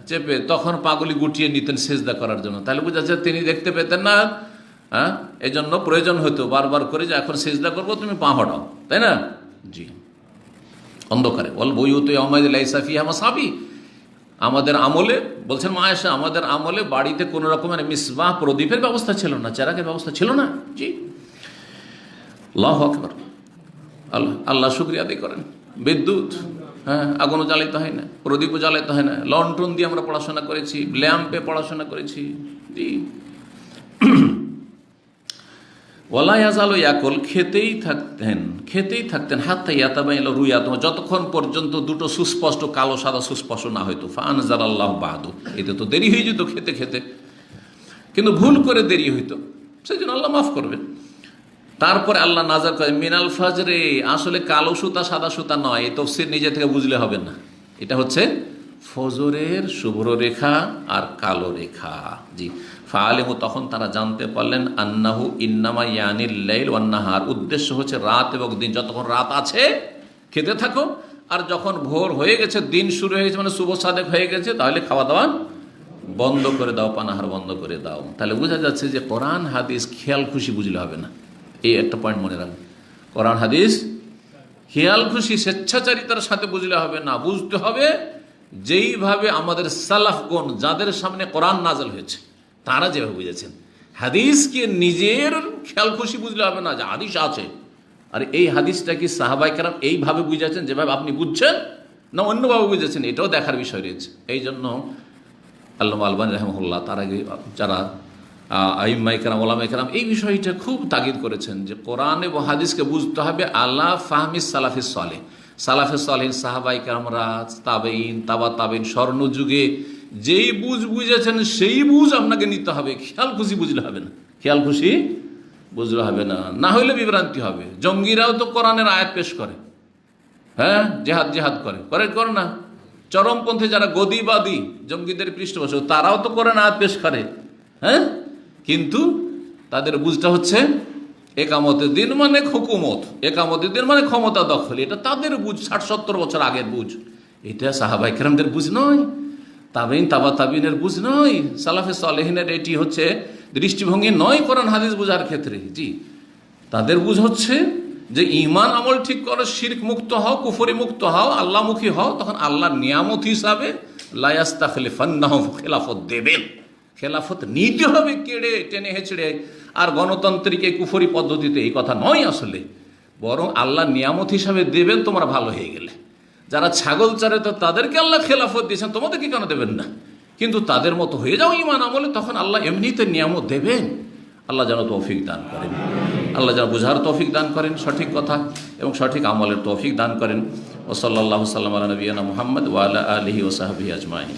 চেপে, তখন পাগুলি গুটিয়ে নিতেন সেজদা করার জন্য। তাহলে বোঝা যায় তিনি দেখতে পেতেন না, এই জন্য প্রয়োজন হতো বারবার করে যে এখন সেজদা করবো, তুমি পা হটাও, তাই না? জি, অন্ধকারে। ওয়াল বুয়ুতু ইয়াওমাইয লাইসা ফিহা মাসাবি, আমাদের আমলে বলছেন মা আয়েশা, আমাদের আমলে বাড়িতে কোনো রকমের মিসবাহ প্রদীপের ব্যবস্থা ছিল না, চেরাগের ব্যবস্থা ছিল না। জি, আল্লাহু আকবার, আল্লাহ শুকরিয়া আদায় করেন। বিদ্যুৎ আগুনও জ্বালাইতে হয় না, প্রদীপও জ্বালাইতে হয় না, লন্ঠন দিয়ে আমরা পড়াশোনা করেছি, ল্যাম্পে পড়াশোনা করেছি। জি, ওয়ালা ইয়াজালু ইয়াকুল, খেতেই থাকতেন হাত্তা ইয়াতাবায়ানা রুয়াতুহু, যতক্ষণ পর্যন্ত দুটো সুস্পষ্ট কালো সাদা সুস্পষ্ট না হইতো। ফাআনজালাল্লাহু বাদু, এতে তো দেরি হয়ে যেত খেতে খেতে, কিন্তু ভুল করে দেরি হইতো, সেই জন্য আল্লাহ মাফ করবেন। তারপরে আল্লাহ নাজার করে মিনাল ফাজরে, আসলে কালো সুতা সাদা সুতা নয়, এই তাফসীর নিজে থেকে বুঝলে হবে না, এটা হচ্ছে ফজরের শুভ্র রেখা আর কালো রেখা। জি, ফাআলিমু, তখন তারা জানতে পারলেন, আন্নাহু ইন্নামা ইয়ানিল লাইল ওয়ান নাহার, উদ্দেশ্য হচ্ছে রাত এবং দিন। যতক্ষণ রাত আছে খেতে থাকো, আর যখন ভোর হয়ে গেছে, দিন শুরু হয়ে গেছে, মানে শুভ সাদেক হয়ে গেছে, তাহলে খাওয়া দাওয়া বন্ধ করে দাও, পানাহার বন্ধ করে দাও। তাহলে বোঝা যাচ্ছে যে কোরআন হাদিস খেয়াল খুশি বুঝলে হবে না, এই একটা পয়েন্ট মনে রাখবেন। কোরআন হাদিস খেয়াল খুশি স্বেচ্ছাচারিতার সাথে বুঝলে হবে না, বুঝতে হবে যেইভাবে আমাদের সালাফগণ যাদের সামনে কোরআন নাযিল হয়েছে তারা যেভাবে বুঝেছেন। হাদিসকে নিজের খেয়াল খুশি বুঝলে হবে না যে হাদিস আছে, আর এই হাদিসটা কি সাহাবায়ে কেরাম এইভাবে বুঝেছেন যেভাবে আপনি বুঝছেন, না অন্যভাবে বুঝেছেন, এটাও দেখার বিষয় রয়েছে। এই জন্য আল্লামা আলবানী রাহিমাহুল্লাহ তার আগে যারা আইম্মায়ে কেরাম, ওলামায়ে কেরাম এই বিষয়টা খুব তাগিদ করেছেন যে কোরআন এবং হাদিসকে বুঝতে হবে আলা ফাহমিস সালাফিস সালেহ। সালাফে সালেহিন সাহাবায়ে কেরামরা, তাবেঈন, তাবা তাবেঈন, স্বর্ণযুগে যেই বুঝ বুঝেছেন সেই বুঝ আপনাকে নিতে হবে, খেয়াল খুশি বুঝলে হবে না, খেয়াল খুশি বুঝলে হবে না, না হইলে বিভ্রান্তি হবে। জঙ্গিরাও তো কোরআনের আয়াত পেশ করে, হ্যাঁ, জেহাদ জেহাদ করে না। চরমপন্থী যারা গদিবাদী জঙ্গিদের পৃষ্ঠপোষক তারাও তো কোরআন আয়াত পেশ করে, হ্যাঁ, কিন্তু তাদের বুঝটা হচ্ছে একামতের দিন মানে হুকুমত, একামতের দিন মানে ক্ষমতা দখল, এটা তাদের বুঝ, 60-70 বছর আগের বুঝ। এটা সাহাবায়ে কেরামদের বুঝ নয়, তাবেঈন, তাবা তাবেঈনের বুঝ নয়, সালাফে সালেহিনের এটি হচ্ছে দৃষ্টিভঙ্গি নয় কোরআন হাদিস বোঝার ক্ষেত্রে। জি, তাদের বুঝ হচ্ছে যে ঈমান আমল ঠিক করো, শিরক মুক্ত হও, কুফরি মুক্ত হও, আল্লাহমুখী হও, তখন আল্লাহর নিয়ামত হিসাবে লা ইয়াস্তাখলিফান্নাহুম খেলাফত দেবেন, খেলাফত নিতে হবে কেড়ে টেনে হেঁচড়ে। আর গণতান্ত্রিক এই কুফরি পদ্ধতিতে এই কথা নয় আসলে, বরং আল্লাহ নিয়ামত হিসাবে দেবেন তোমরা ভালো হয়ে গেলে। যারা ছাগল চরে তো তাদেরকে আল্লাহ খেলাফত দিয়েছেন, তোমাদেরকে কেন দেবেন না? কিন্তু তাদের মতো হয়ে যাও ঈমান আমলে, তখন আল্লাহ এমনিতে নিয়ামত দেবেন। আল্লাহ যেন তৌফিক দান করেন, আল্লাহ যেন বুঝার তৌফিক দান করেন সঠিক কথা এবং সঠিক আমলের তৌফিক দান করেন। ও সাল্লাল্লাহু সাল্লাম আলা নবিয়িনা মুহাম্মদ ওয়া আলা আলিহি ওয়া সাহবিহি আজমাইন।